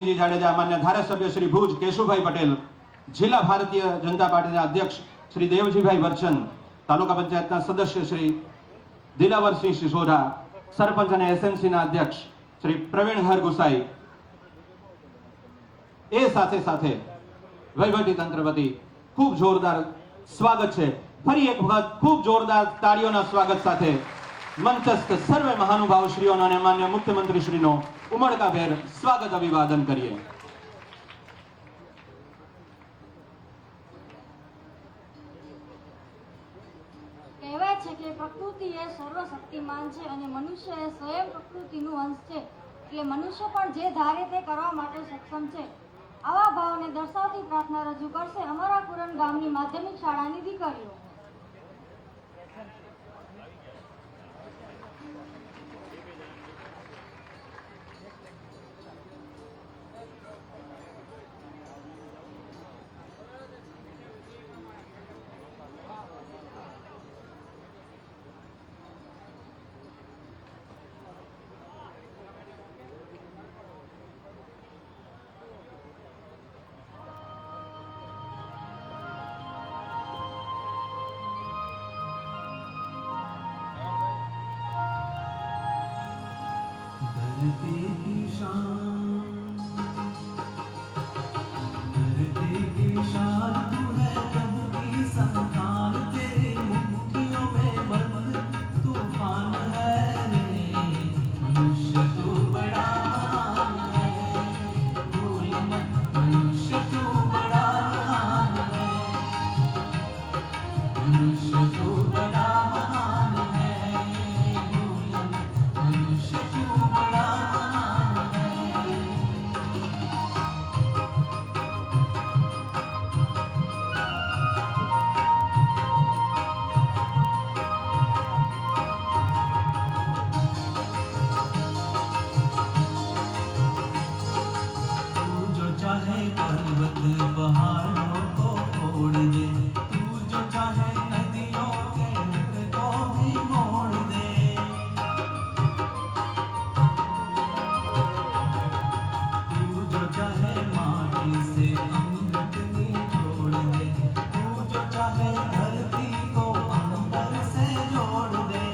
जी जाडेजा, मान्य धारासभ्य श्री भुज केशुभाई पटेल, जिला भारतीय जनता पार्टी अध्यक्ष श्री देवजीभाई वर्चन, तालुका पंचायत सदस्य श्री दिलावर सिंह सिसोदा, सरपंच અને એસએમસી ના અધ્યક્ષ શ્રી પ્રવીણહર ગુસાઈ, એ સાથે સાથે વહીવટી તંત્ર વતી ખૂબ જોરદાર સ્વાગત છે. ફરી એક વખત ખૂબ જોરદાર તાળીઓના સ્વાગત સાથે મંચસ્થ સર્વે મહાનુભાવ શ્રીઓનો અને માન્ય મુખ્યમંત્રી શ્રીનો ઉમળકાભેર સ્વાગત અભિવાદન કરીએ. કહેવાય છે કે પ્રકૃતિ એ સર્વશક્તિમાન છે અને મનુષ્ય એ સ્વયં પ્રકૃતિનું અંશ છે. એટલે મનુષ્ય પણ જે ધારે તે કરવા માટે સક્ષમ છે. આવા ભાવને દર્શાવતી પ્રાર્થના રજૂ કરશે અમારા કુરણ ગામની માધ્યમિક શાળાની દીકરીઓ. धरती की शान, धरती की शान तू है, प्रभु की संतान, तेरी मुट्ठियों में बंद तूफान है रे. मनुष्य तू बड़ा महान है, भूल मत मनुष्य तू बड़ा महान है, मनुष्य तू बड़ा महान है, भूल मत मनुष्य तू बड़ा महान है. तू जो चाहे पर्वत पहाड़ों को फोड़ दे, तू जो चाहे नदियों के मुख को भी मोड़ दे. तू जो चाहे माटी से अमृत निचोड़ दे, तू जो चाहे धरती को अंबर से जोड़ दे.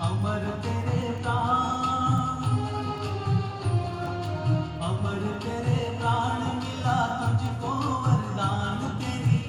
अमर तेरे प्राण, अमर तेरे प्राण, मिला तुझको वरदान, तेरी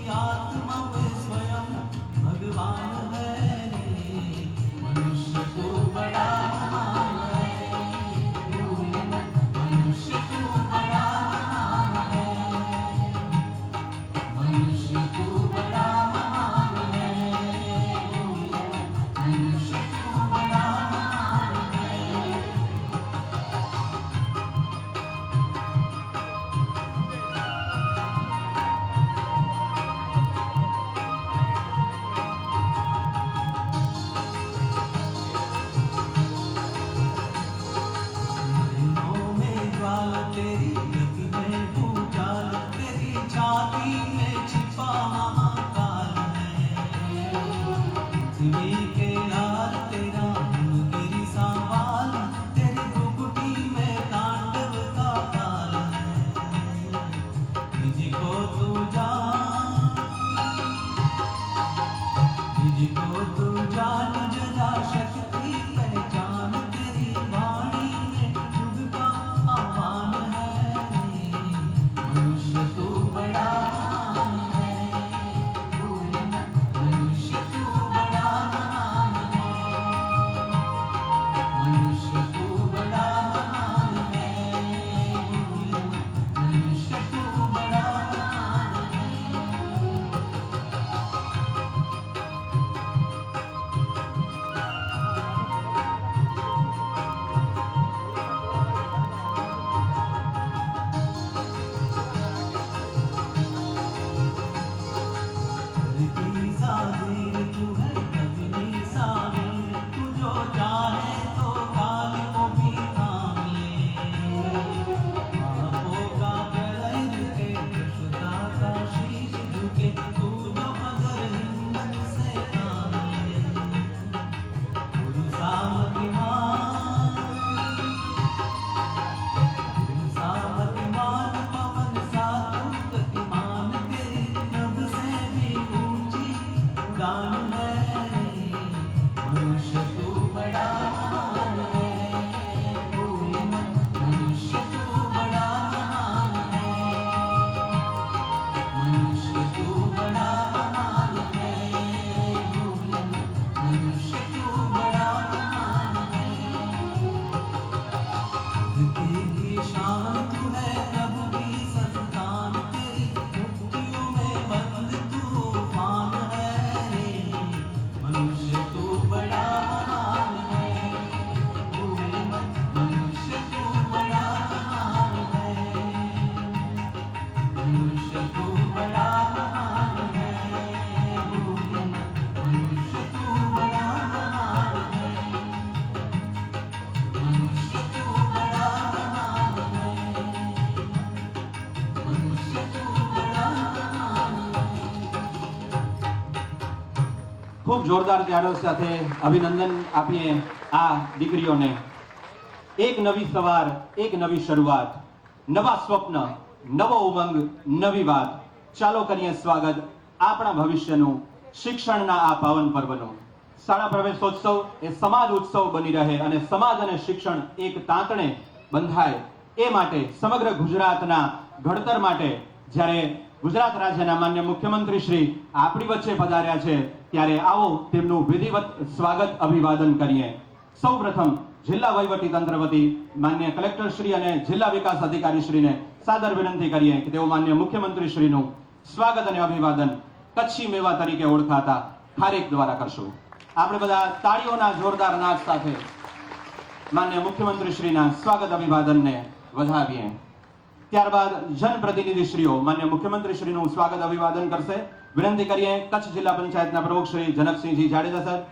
ખૂબ જોરદાર તાળીઓ સાથે અભિનંદન આપીએ આ દીકરીઓને. એક નવી સવાર, એક નવી શરૂઆત, નવા સ્વપ્ન, નવો ઉમંગ, નવી વાત. ચાલો કરીએ સ્વાગત આપણા ભવિષ્યનું, શિક્ષણના આ પાવન પર્વનું. શાળા પ્રવેશોત્સવ એ સમાજ ઉત્સવ બની રહે અને સમાજ અને શિક્ષણ એક તાંતણે બંધાય એ માટે સમગ્ર ગુજરાતના ઘડતર માટે જ્યારે ગુજરાત રાજ્યના માન્ય મુખ્યમંત્રી શ્રી આપણી વચ્ચે પધાર્યા છે ત્યારે આવો તેમનું વિધિવત સ્વાગત અભિવાદન કરીએ. સૌપ્રથમ જિલ્લા વહીવટી તંત્ર વતી માન્ય કલેક્ટર શ્રી અને જિલ્લા વિકાસ અધિકારી શ્રીને સાદર વિનંતી કરીએ કે તેઓ માન્ય મુખ્યમંત્રી શ્રીનું સ્વાગત અને અભિવાદન કચ્છી મેવા તરીકે ઓળખાતા ખારેક દ્વારા કરશું. આપણે બધા તાળીઓના જોરદાર નાદ સાથે માન્ય મુખ્યમંત્રી શ્રીના સ્વાગત અભિવાદનને વધાવીએ. ત્યારબાદ જનપ્રતિનિધિશ્રીઓ માન્ય મુખ્યમંત્રી શ્રીનું સ્વાગત અભિવાદન કરશે. વિનંતી કરીએ કચ્છ જિલ્લા પંચાયતના પ્રમુખ શ્રી જનકસિંહજી જાડેજા સાહેબ,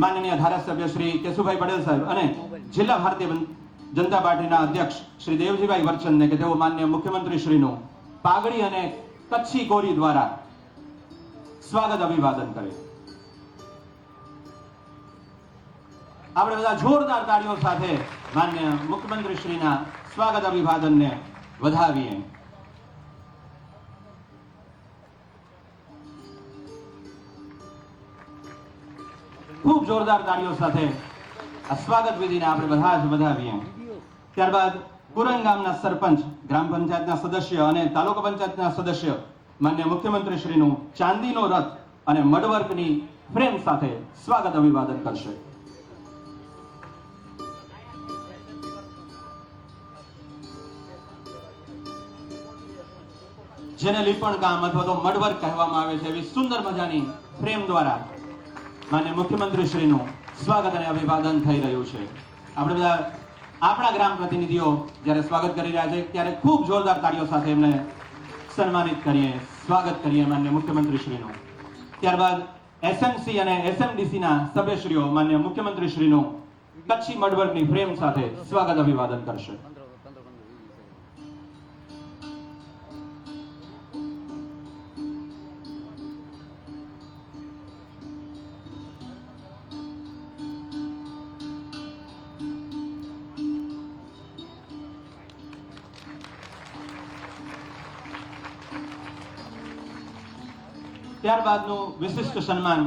માનનીય ધારાસભ્ય શ્રી કેશુભાઈ પટેલ સાહેબ અને જિલ્લા ભારતીય જનતા પાર્ટીના અધ્યક્ષ શ્રી દેવજીભાઈ વરચંદને કે તેઓ માન્ય મુખ્યમંત્રી શ્રીનું પાઘડી અને કચ્છી કોરી દ્વારા સ્વાગત અભિવાદન કરે. આપણે બધા જોરદાર તાળીઓ સાથે માન્ય મુખ્યમંત્રી શ્રીના સ્વાગત અભિવાદનને વધાવીએ. ખૂબ જોરદાર તાળીઓ સાથે આ સ્વાગત વિધિને આપણે બધા જ વધાવીએ. ત્યારબાદ કુરંગ ગામના સરપંચ, ગ્રામ પંચાયતના સદસ્ય અને તાલુકા પંચાયતના સદસ્ય માન્ય મુખ્યમંત્રી શ્રીનું ચાંદીનો રથ અને મડવર્કની ફ્રેમ સાથે સ્વાગત અભિવાદન કરશે. જેને લીપણ કામ અથવા તો મડવર્ક કહેવામાં આવે છે એવી સુંદર મજાની ફ્રેમ દ્વારા માન્ય મુખ્યમંત્રી શ્રીનું સ્વાગત અને અભિવાદન થઈ રહ્યું છે. આપણે બધા આપણા ગ્રામ પ્રતિનિધિઓ જ્યારે સ્વાગત કરી રહ્યા છે ત્યારે ખૂબ જોરદાર તાળીઓ સાથે એમને સન્માનિત કરીએ, સ્વાગત કરીએ માન્ય મુખ્યમંત્રી શ્રીનું. ત્યારબાદ એસએમસી અને એસએમડીસી ના સભ્યશ્રીઓ માન્ય મુખ્યમંત્રી શ્રીનું કચ્છી મડવર્કની ફ્રેમ સાથે સ્વાગત અભિવાદન કરશે. ત્યારબાદનું વિશિષ્ટ સન્માન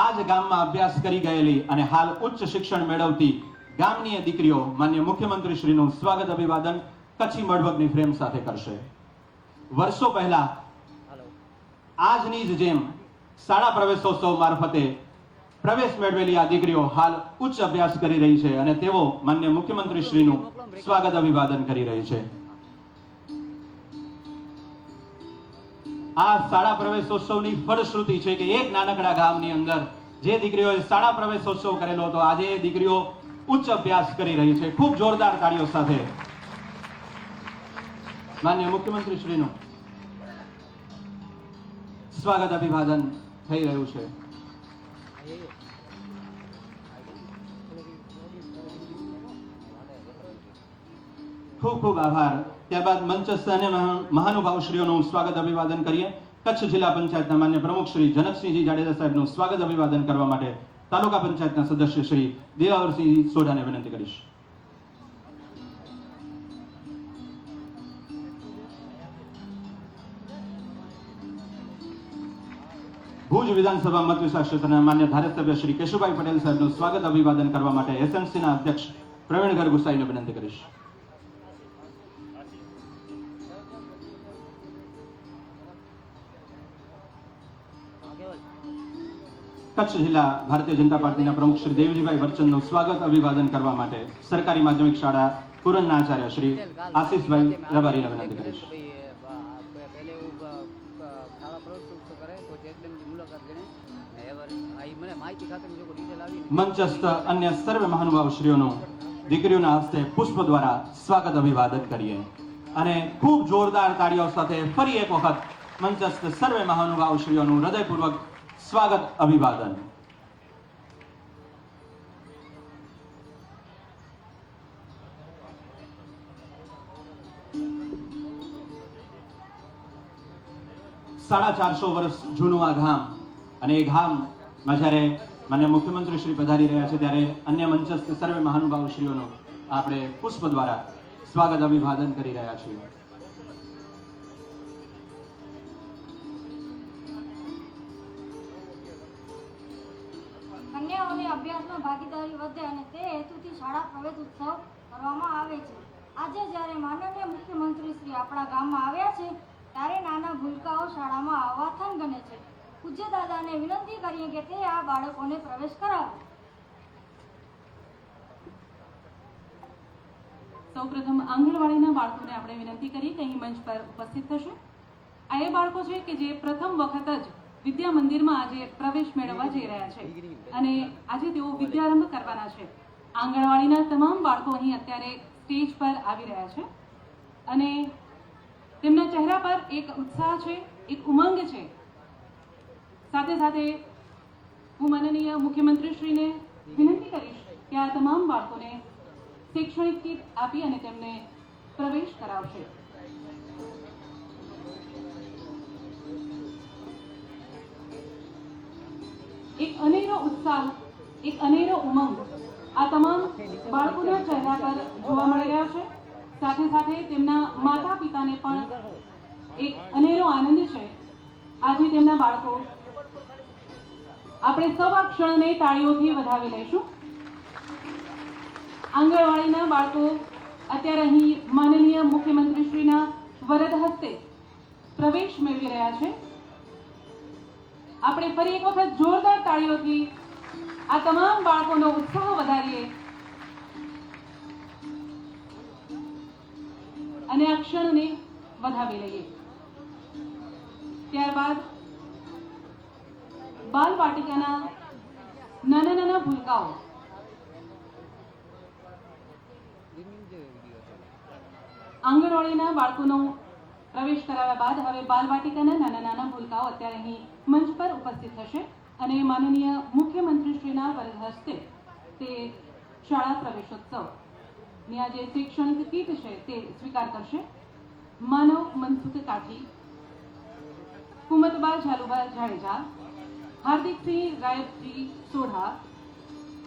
આજ ગામમાં અભ્યાસ કરી ગયેલી અને હાલ ઉચ્ચ શિક્ષણ મેળવતી ગામની દીકરીઓ માન્ય મુખ્યમંત્રી શ્રીનું સ્વાગત અભિવાદન કચ્છી મડવર્કની ફ્રેમ સાથે કરશે. વર્ષો પહેલા આજની જ જેમ શાળા પ્રવેશોત્સવ મારફતે પ્રવેશ મેળવેલી આ દીકરીઓ હાલ ઉચ્ચ અભ્યાસ કરી રહી છે અને તેઓ માન્ય મુખ્યમંત્રી શ્રીનું સ્વાગત અભિવાદન કરી રહી છે. આ શાળા પ્રવેશોત્સવની ફળશ્રુતિ છે કે એક નાનકડા ગામની અંદર જે દીકરીઓએ શાળા પ્રવેશોત્સવ કરેલો હતો આજે એ દીકરીઓ ઉચ્ચ અભ્યાસ કરી રહી છે. ખૂબ જોરદાર તાળીઓ સાથે માન્ય મુખ્યમંત્રી શ્રીનું સ્વાગત અભિવાદન થઈ રહ્યું છે. ખૂબ ખૂબ આભાર. ત્યારબાદ મંચસ્થ અને મહાનુભાવશ્રીઓનું સ્વાગત અભિવાદન કરીએ. કચ્છ જિલ્લા પંચાયતના માન્ય પ્રમુખ શ્રી જનકસિંહજી જાડેજા સાહેબનું સ્વાગત અભિવાદન કરવા માટે તાલુકા પંચાયતના સદસ્ય શ્રી દિલાવરસિંહ સોઢાને વિનંતી કરીશ. ભુજ વિધાનસભા મત વિસ્તાર ક્ષેત્રના માન્ય ધારાસભ્ય શ્રી કેશુભાઈ પટેલ સાહેબનું સ્વાગત અભિવાદન કરવા માટે એસએમસીના અધ્યક્ષ પ્રવીણ ગર ગુસાઈને વિનંતી કરીશ. કચ્છ જિલ્લા ભારતીય જનતા પાર્ટીના પ્રમુખ શ્રી દેવજીભાઈ વરચંદનું સ્વાગત અભિવાદન કરવા માટે સરકારી માધ્યમિક શાળા કુરનના આચાર્ય શ્રી આશીષભાઈ રબારીને વિનંતી કરીશ. મંચસ્થ અન્ય સર્વે મહાનુભાવશ્રીઓનું દીકરીઓના હસ્તે પુષ્પ દ્વારા સ્વાગત અભિવાદન કરીએ અને ખૂબ જોરદાર તાળીઓ સાથે ફરી એક વખત મંચસ્થ સર્વે મહાનુભાવશ્રીઓનું હૃદયપૂર્વક સ્વાગત અભિવાદન. સાડા 400 વર્ષ જૂનું આ ગામ અને એ ગામ જ્યારે માન્ય મુખ્યમંત્રી શ્રી પધારી રહ્યા છે ત્યારે અન્ય મંચસ્થ સર્વે મહાનુભાવશ્રીઓનું આપણે પુષ્પ દ્વારા સ્વાગત અભિવાદન કરી રહ્યા છીએ. કન્યાઓની અભ્યાસમાં ભાગીદારી વધે અને તે હેતુથી શાળા પ્રવેશ ઉત્સવ કરવામાં આવે છે. આજે જ્યારે માનનીય મુખ્યમંત્રી શ્રી આપણા ગામમાં આવ્યા છે ત્યારે નાના ભૂલકાઓ શાળામાં આવવા થનગને છે. પૂજ્ય દાદાને વિનંતી કરીએ કે તે આ બાળકોને પ્રવેશ કરાવે. સૌપ્રથમ આંગણવાડીના બાળકોને આપણે વિનંતી કરીએ કે અહીં મંચ પર ઉપસ્થિત થશે. આ એ બાળકો છે કે જે પ્રથમ વખત જ વિદ્યા મંદિરમાં આજે પ્રવેશ મેળવવા જઈ રહ્યા છે અને આજે તેઓ વિદ્યારંભ કરવાના છે. આંગણવાડીના તમામ બાળકો અહીં અત્યારે સ્ટેજ પર આવી રહ્યા છે અને તેમના ચહેરા પર એક ઉત્સાહ છે, એક ઉમંગ છે. સાથે સાથે હું માનનીય મુખ્યમંત્રીશ્રીને વિનંતી કરીશ કે આ તમામ બાળકોને શૈક્ષણિક કીટ આપી અને તેમને પ્રવેશ કરાવશે. એક અનેરો ઉત્સાહ, એક અનેરો ઉમંગ આ તમામ બાળકોના ચહેરા પર જોવા મળી રહ્યો છે. સાથે સાથે તેમના માતા પિતાને પણ એક અનેરો આનંદ છે. આજે તેમના બાળકો, આપણે સૌ આ ક્ષણને તાળીઓથી વધાવી લઈશું. આંગણવાડીના બાળકો અત્યારે અહીં માનનીય મુખ્યમંત્રીશ્રીના વરદ હસ્તે પ્રવેશ મેળવી રહ્યા છે. આપણે ફરી એક વખત જોરદાર તાળીઓથી આ તમામ બાળકોનો ઉત્સાહ વધારીએ અને આ ક્ષણને વધાવી લઈએ. ત્યારબાદ બાલ વાટિકાના નાના નાના ભૂલકાઓ આંગણવાડીના બાળકોનો પ્રવેશ કરાવ્યા બાદ હવે બાલવાટિકાના નાના નાના ભૂલકાઓ અત્યારે અહીં મંચ પર ઉપસ્થિત થશે અને માનનીય મુખ્યમંત્રીશ્રીના વરદ હસ્તે તે શાળા પ્રવેશોત્સવની આ જે શૈક્ષણિક કીટ છે તે સ્વીકાર કરશે. માનવ મનસુખ કાઠી, કુમતબા ઝાલુબા જાડેજા, હાર્દિકસિંહ રાયતજી સોઢા,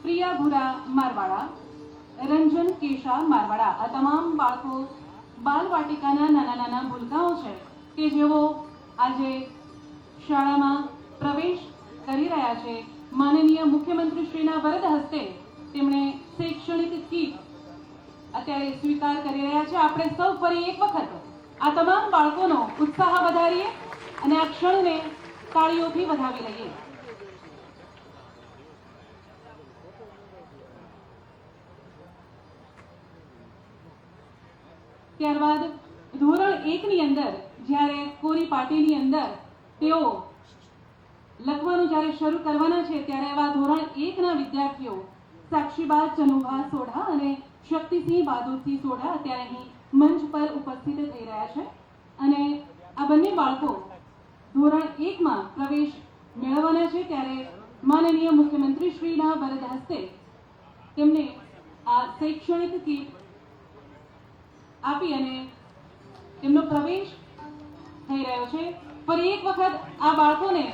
પ્રિયા ભુરા મારવાડા, રંજન કેશા મારવાડા આ તમામ બાળકો બાલવાટિકાના નાના નાના ભૂલકાઓ છે કે જેઓ આજે શાળામાં પ્રવેશ કરી રહ્યા છે. માનનીય મુખ્યમંત્રીશ્રીના વરદ હસ્તે તેમણે શૈક્ષણિક કીટ અત્યારે સ્વીકાર કરી રહ્યા છે. આપણે સૌ ફરી એક વખત આ તમામ બાળકોનો ઉત્સાહ વધારીએ અને આ ક્ષણને તાળીઓથી વધાવી લઈએ. ત્યારબાદ ધોરણ 1 ની અંદર જ્યારે કોરી પાટીની અંદર તેઓ લખવાનું જ્યારે શરૂ કરવાના છે ત્યારે એવા ધોરણ 1 ના વિદ્યાર્થીઓ સાક્ષીબા ચનુભા સોઢા અને શક્તિસિંહ બહાદુરસિંહ સોઢા અત્યારે અહીં મંચ પર ઉપસ્થિત થઈ રહ્યા છે અને આ બંને બાળકો ધોરણ 1 માં પ્રવેશ મેળવવાના છે. ત્યારે માનનીય મુખ્યમંત્રીશ્રીના વરદ હસ્તે તેમને આ શૈક્ષણિક કીટ આપી અને તેમનો પ્રવેશ થઈ રહ્યો છે. ફરી એક વખત આ બાળકોને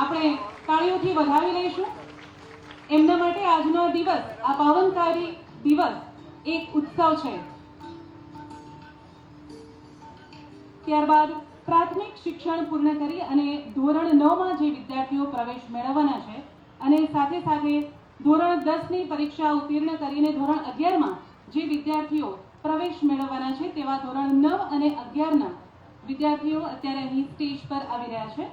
આપણે તાળીઓથી વધાવી લઈશું. એમના માટે આજનો દિવસ, આ પાવનકારી દિવસ એક ઉત્સવ છે. ત્યારબાદ પ્રાથમિક શિક્ષણ પૂર્ણ કરી અને ધોરણ 9 માં જે વિદ્યાર્થીઓ પ્રવેશ મેળવવાના છે અને સાથે સાથે ધોરણ 10 ની પરીક્ષા ઉત્તીર્ણ કરીને ધોરણ 11 માં જે વિદ્યાર્થીઓ પ્રવેશ મેળવવાના છે તેવા ધોરણ 9 અને 11 ના વિદ્યાર્થીઓ અત્યારે અહીં સ્ટેજ પર આવી રહ્યા છે.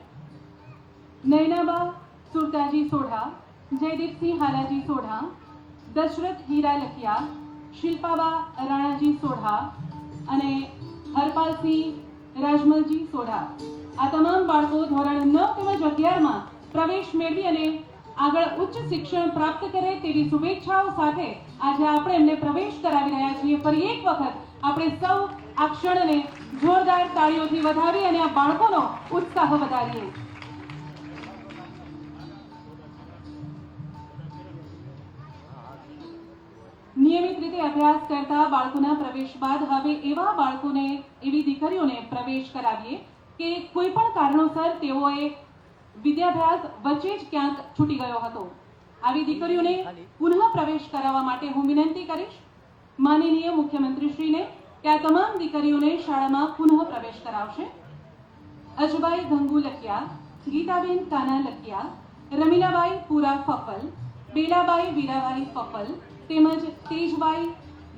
નૈનાબા સુરતાજી સોઢા, જયદીપસિંહ હાલાજી સોઢા, દશરથ હીરા લખિયા, શિલ્પાબા રાણાજી સોઢા અને હરપાલસિંહ રાજમલજી સોઢા આ તમામ બાળકો ધોરણ 9 તેમજ 11 માં પ્રવેશ મેળવી અને આગળ ઉચ્ચ શિક્ષણ પ્રાપ્ત કરે તેવી શુભેચ્છાઓ સાથે આજે આપણે એમને પ્રવેશ કરાવી રહ્યા છીએ. ફરી એક વખત આપણે સૌ આ ક્ષણને જોરદાર તાળીઓથી વધાવી અને આ બાળકોનો ઉત્સાહ વધારીએ. નિયમિત રીતે અભ્યાસ કરતા બાળકોના પ્રવેશ બાદ હવે એવા બાળકોને, એવી દીકરીઓને પ્રવેશ કરાવીએ કે કોઈ પણ કારણોસર તેઓએ વિદ્યાભ્યાસ વચ્ચે જ ક્યાંક છૂટી ગયો હતો. આવી દીકરીઓને પુનઃ પ્રવેશ કરાવવા માટે હું વિનંતી કરીશ માનનીય મુખ્યમંત્રીશ્રીને કે આ તમામ દીકરીઓને શાળામાં પુનઃ પ્રવેશ કરાવશે. અજબાઈ ગંગુ લખિયા, ગીતાબેન કાના લખિયા, રમીલાબાઈ પુરા ફફલ, બેલાબાઈ વીરાબાઈ ફફલ તેમજ તેજબાઈ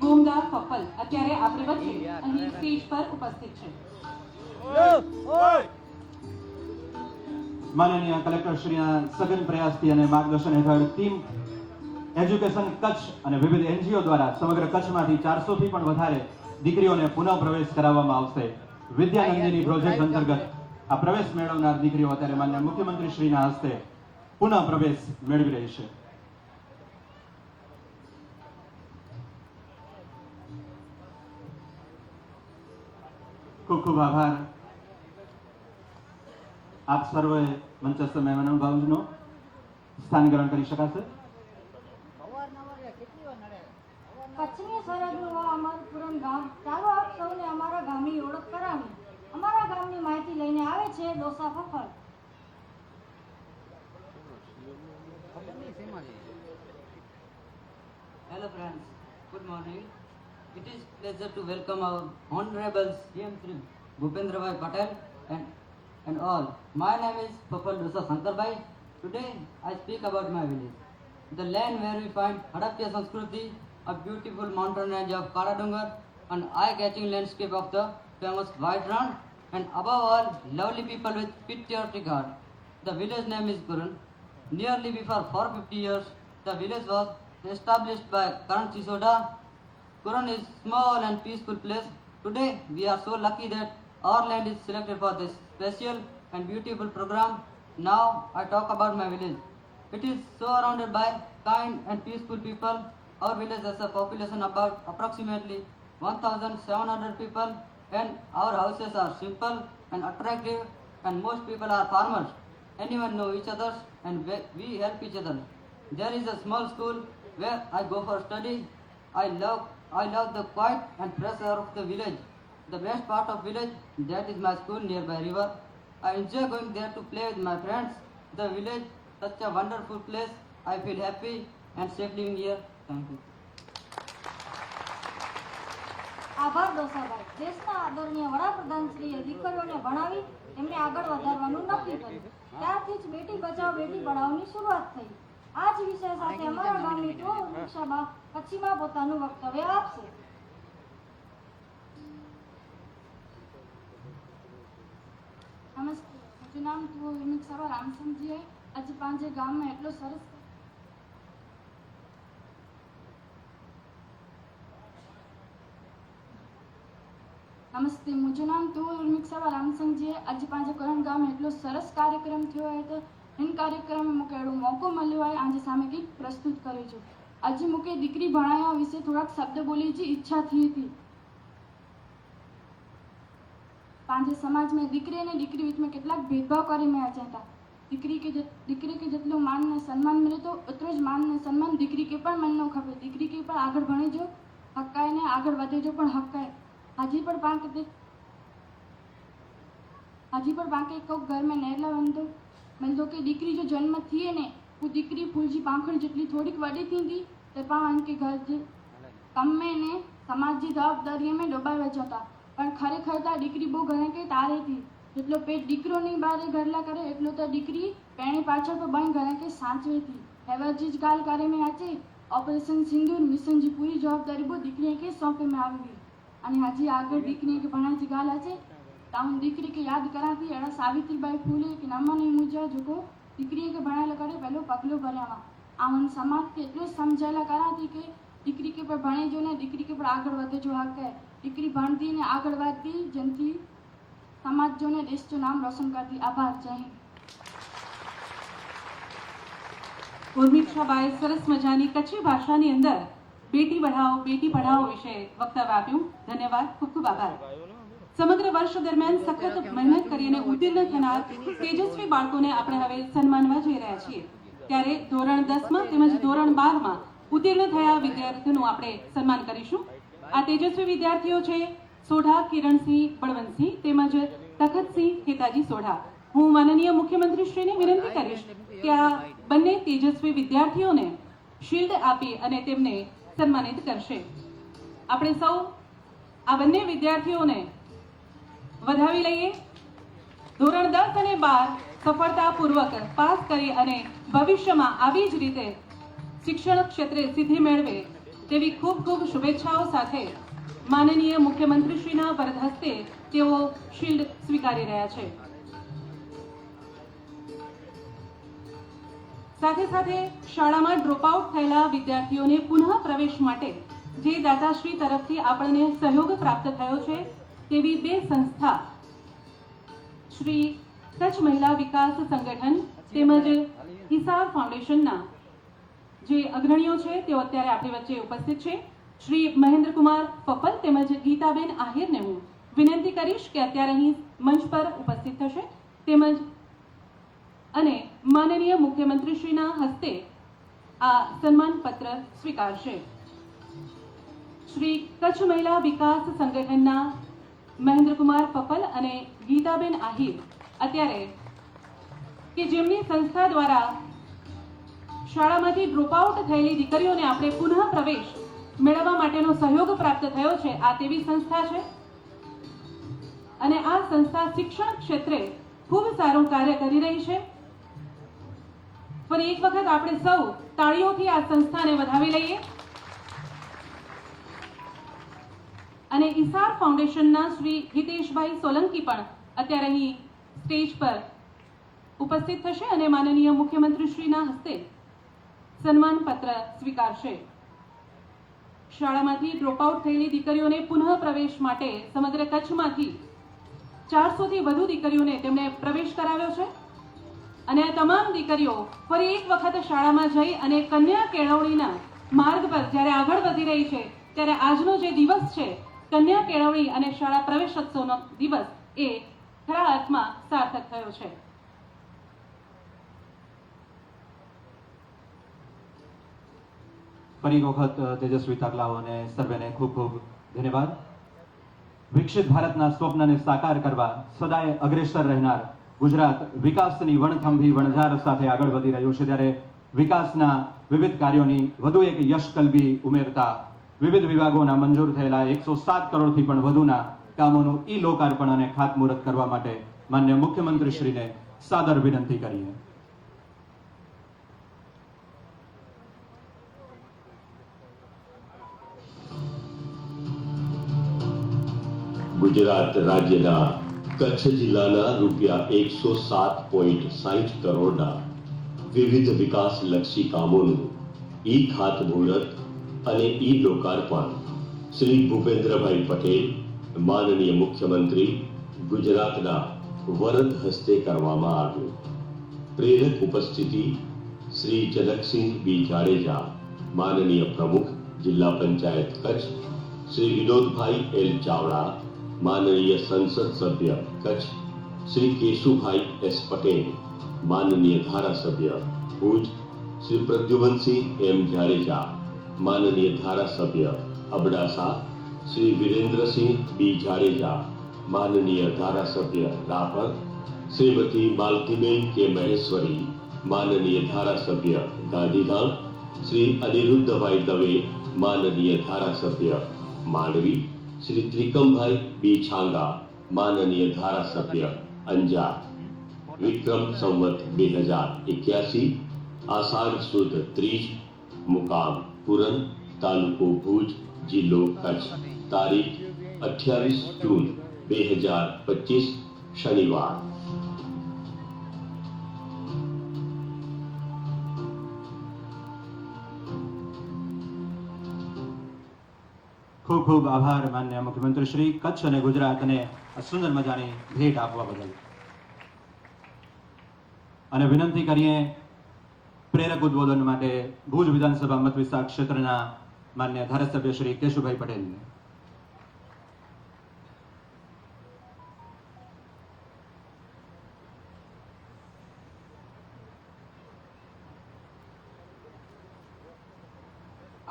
ગોમદા ફફલ અત્યારે આપણી વચ્ચે અહીં સ્ટેજ પર ઉપસ્થિત છે. માનનીય કલેક્ટર શ્રીના સઘન પ્રયાસથી અને માર્ગદર્શન હેઠળ ટીમ એજ્યુકેશન કચ્છ અને વિવિધ એનજીઓ દ્વારા સમગ્ર કચ્છમાંથી 400 થી પણ વધારે દીકરીઓને પુનઃ પ્રવેશ કરાવવામાં આવશે. વિદ્યાનંદિની પ્રોજેક્ટ અંતર્ગત આ પ્રવેશ મેળવનાર દીકરીઓ અત્યારે માનનીય મુખ્યમંત્રી શ્રીના હસ્તે પુનઃ પ્રવેશ મેળવી રહી છે. ખૂબ ખૂબ આભાર. આપ સર્વે મંચસ્થ મહેમાનોનો સ્થાન ગ્રહણ કરી શકાશે. કચ્છની સરહદનું આ અમારું પુરણ ગામ. ચાલો આપ સૌને અમારા ગામની ઓળખ કરાવી. અમારા ગામની માહિતી લઈને આવે છે ડોસા ફફલ. Hello friends, good morning. It is pleasure to welcome our Honorable CM Shri Bhupendra Bhai Patel and all. My name is Papal Dosa Sankarbai. Today I speak about my village, the land where we find Hadapya Sanskriti, a beautiful mountain range of Karadungar, an eye-catching landscape of the famous White Ran, and above all, lovely people with patriotic heart. The village name is Kurun. Nearly before 450 years, the village was established by Karan Sisoda. Kurun is small and peaceful place. Today we are so lucky that our land is selected for this special and beautiful program. Now I talk about my village. It is surrounded by kind and peaceful people. Our village has a population about approximately 1,700 people, and our houses are simple and attractive, and most people are farmers. Anyone know each other and we help each other. There is a small school where I go for study. I love the quiet and fresh air of the village. The best part of village, that is my school nearby river. I enjoy going there to play with my friends. The village, such a wonderful place. I feel happy and safe living here. Thank you. આભાર ડોસાભાઈ. દેશના આદરણીય વડાપ્રધાનશ્રીએ દીકરીઓને ભણાવી એમને આગળ વધારવાનું નક્કી કર્યું. ત્યારથી જ બેટી બચાવો બેટી પઢાઓની શરૂઆત થઈ. આ જ વિષય સાથે અમારા ગામની ટોળ ઉર્મિક્ષાબા કચ્છીમાં પોતાનું વક્તવ્ય આપશે. નમસ્તે, મારું નામ ઉર્મિક્ષાબા રામસિંહજી है. आज પાંજે ગામમાં એટલો સરસ નમસ્તે, मुझे नाम तू उर्मिक्षाबा रामसिंहजी है. आज પાંજે કરણ ગામ એટલો સરસ કાર્યક્રમ થયો है તો इन कार्यक्रम में मूंखे अहिड़ो मौको मिलियो आहे आज सामे गीत प्रस्तुत करे छो. अज मूंखे दीकरी भणाया विषे थोड़ाक शब्द बोली जी इच्छा थी थी. पंहिंजे समाज में दीकरी ने दीकरी विच में केटलाक भेदभाव करी में अचा था. दीकरी के जेटलो मान ने सन्मान मिले तो ओतरो ज मान ने सन्मान दीकरी के पण मिलनो खपे. दीकरी के पण आगळ भणी जो हक्काय ने आगळ वधे जो पण हक्काय. हाजी पण बाकी को घर में नेरला वंदो मिलंदो कि दीकरी जो जन्म थिए ने वो दीकरी फूलजी पाखड़ जेटली थोड़ीक वडी थींदी ते पाण के घर जे कम में ने समाज जी जवाबदारी में डोबावे जता. पण खरेखर तो दीकरी बहु घणे के तारे थी. जेटलो पेट दीकरो नहीं बारे घरला करे एटलो तो दीकरी पेणी पाछळ तो बण घणे के साचवे थी. हेवरजी ज गाल करे में आचे ऑपरेशन सिंदूर मिशन जी पूरी जवाबदारी बहु दीकरी के सौंपे में आवी. अने हाजी आगे दीकरी के भणाई जी गाल आचे ताउन दीकरी के याद कराती एड़ा सावित्रीबाई फूले के नमने मुजा जो दीकरी के भणायला करे पहलो पगलो भर्यामा आवन समाज के एटलो समझायला कराती के दीकरी के पर भणे जो ने दीकरी के पर आगळ वधे जो हक है. दीकरी भणती ने आगळ वधती जनती समाज जो ने देश जो नाम रोशन करती. आभार. जय हिंद. ઉર્મિક્ષાબાએ સરસ મજાની કચ્છી ભાષાની અંદર બેટી પઢાઓ વિશે વક્તવ્ય આપ્યું. ધન્યવાદ. ખૂબ ખૂબ આભાર. સમગ્ર વર્ષ દરમિયાન સખત મહેનત કરીને ઉત્તીર્ણ થનાર તેજસ્વી બાળકોને આપણે હવે સન્માનવા જઈ રહ્યા છીએ. ત્યારે ધોરણ 10માં તેમજ ધોરણ 12માં ઉત્તીર્ણ થયા વિદ્યાર્થીઓનું આપણે સન્માન કરીશું. આ તેજસ્વી વિદ્યાર્થીઓ છે સોઢા કિરણસિંહ બળવંતસિંહ તેમજ તખતસિંહ હેતાજી સોઢા. હું માનનીય મુખ્યમંત્રીશ્રીને વિનંતી કરીશ કે આ બંને તેજસ્વી વિદ્યાર્થીઓને શિલ્ડ આપી અને તેમને સન્માનિત કરશે. આપણે સૌ આ બંને વિદ્યાર્થીઓને વધાવી લઈએ. ધોરણ 10 અને 12 સફળતાપૂર્વક પાસ કરી અને ભવિષ્યમાં આવી જ રીતે શિક્ષણ ક્ષેત્રે સિદ્ધિ મેળવે તેવી ખૂબ ખૂબ શુભેચ્છાઓ સાથે માનનીય મુખ્યમંત્રીશ્રીના વરદ હસ્તે તેઓ શિલ્ડ સ્વીકારી રહ્યા છે. સાથે સાથે શાળામાં ડ્રોપઆઉટ થયેલા વિદ્યાર્થીઓને પુનઃ પ્રવેશ માટે જે દાતાશ્રી તરફથી આપણને સહયોગ પ્રાપ્ત થયો છે તેવી બે સંસ્થા શ્રી કચ્છ મહિલા વિકાસ સંગઠન તેમજ હિસાર ફાઉન્ડેશનના જે અગ્રણીઓ છે તેઓ અત્યારે આપણી વચ્ચે ઉપસ્થિત છે. શ્રી મહેન્દ્રકુમાર પપલ તેમજ ગીતાબેન આહિરને હું વિનંતી કરીશ કે અત્યારે અહીં મંચ પર ઉપસ્થિત થશે તેમજ અને માનનીય મુખ્યમંત્રીશ્રીના હસ્તે આ સન્માન પત્ર સ્વીકારશે. શ્રી કચ્છ મહિલા વિકાસ સંગઠનના મહેન્દ્રકુમાર પપલ અને ગીતાબેન આહિર અત્યારે કે જેમની સંસ્થા દ્વારા શાળામાંથી ડ્રોપઆઉટ થયેલી દીકરીઓને આપણે પુનઃ પ્રવેશ મેળવવા માટેનો સહયોગ પ્રાપ્ત થયો છે આ તેવી સંસ્થા છે અને આ સંસ્થા શિક્ષણ ક્ષેત્રે ખૂબ સારું કાર્ય કરી રહી છે. ફરી એક વખત આપણે સૌ તાળીઓથી આ સંસ્થાને વધાવી લઈએ. અને ઈસાર ફાઉન્ડેશનના શ્રી હિતેશભાઈ સોલંકી પણ અત્યારે અહીં સ્ટેજ પર ઉપસ્થિત થશે અને માનનીય મુખ્યમંત્રીશ્રીના હસ્તે સન્માન પત્ર સ્વીકારશે. શાળામાંથી ડ્રોપઆઉટ થયેલી દીકરીઓને પુનઃ પ્રવેશ માટે સમગ્ર કચ્છમાંથી 400 થી વધુ દીકરીઓને તેમણે પ્રવેશ કરાવ્યો છે અને આ તમામ દીકરીઓ ફરી એક વખત શાળામાં જઈ અને કન્યા કેળવણીના માર્ગ પર જ્યારે આગળ વધી રહી છે ત્યારે આજનો જે દિવસ છે કન્યા કેળવણી અને શાળા પ્રવેશોત્સવનો દિવસ એ ખરા અર્થમાં સાર્થક થયો છે. ફરી એક વખત તેજસ્વી તાકલાઓ અને સર્વેને ખૂબ ખૂબ ધન્યવાદ. વિકસિત ભારતના સ્વપ્નને સાકાર કરવા સદાય અગ્રેસર રહેનાર ગુજરાત વિકાસની વણથંભી વણઝાર સાથે આગળ વધી રહ્યું છે ત્યારે વિકાસના વિવિધ કાર્યોની વધુ એક યશકલ્બી ઉમેરતા વિવિધ વિભાગોના મંજૂર થયેલા 107 કરોડથી પણ વધુના કામોનું ઈ લોકાર્પણ અને ખાતમુહૂર્ત કરવા માટે માનનીય મુખ્યમંત્રીશ્રીને સાદર વિનંતી કરીએ. ગુજરાત રાજ્યના કચ્છ જિલ્લાના ₹107.60 કરોડના વિવિધ વિકાસલક્ષી કામોનું ઈ ખાતમુહૂર્ત અને ઈ લોકાર્પણ શ્રી ભૂપેન્દ્રભાઈ પટેલ માનનીય મુખ્યમંત્રી ગુજરાતના વરદ હસ્તે કરવામાં આવ્યું. પ્રેરક ઉપસ્થિતિ શ્રી જનકસિંહ બી જાડેજા માનનીય પ્રમુખ જિલ્લા પંચાયત કચ્છ, શ્રી વિનોદભાઈ એલ ચાવડા માનનીય સંસદ સભ્ય કચ્છ, શ્રી કેશુભાઈ એસ પટેલ માનનીય ધારાસભ્ય ભુજ, શ્રી પ્રદ્યુમનસિંહ એમ જાડેજા માનનીય ધારાસભ્ય અબડાસા, શ્રી વિરેન્દ્રસિંહ બી જાડેજા માનનીય ધારાસભ્ય રાપર, શ્રીમતી માલતીબેન કે મહેશ્વરી માનનીય ધારાસભ્ય ગાંધીધામ, શ્રી અનિરુદ્ધભાઈ દવે માનનીય ધારાસભ્ય માંડવી, શ્રી ત્રિકમભાઈ બી છાંગા માનનીય ધારાસભ્ય અંજાર. વિક્રમ સંવત 2081 આષાઢ સુદ ત્રીજ, મુકામ પુરન, તાલુકો ભુજ, જિલ્લો કચ્છ. તારીખ 28 જૂન 2025 શનિવાર. ખૂબ ખૂબ આભાર માનનીય મુખ્યમંત્રી શ્રી કચ્છ અને ગુજરાતને આ સુંદર મજાની ભેટ આપવા બદલ. અને વિનંતી કરીએ પ્રેરક ઉદ્બોધન માટે ભુજ વિધાનસભા મત વિસ્તાર ક્ષેત્રના માન્ય ધારાસભ્ય શ્રી કેશુભાઈ પટેલને.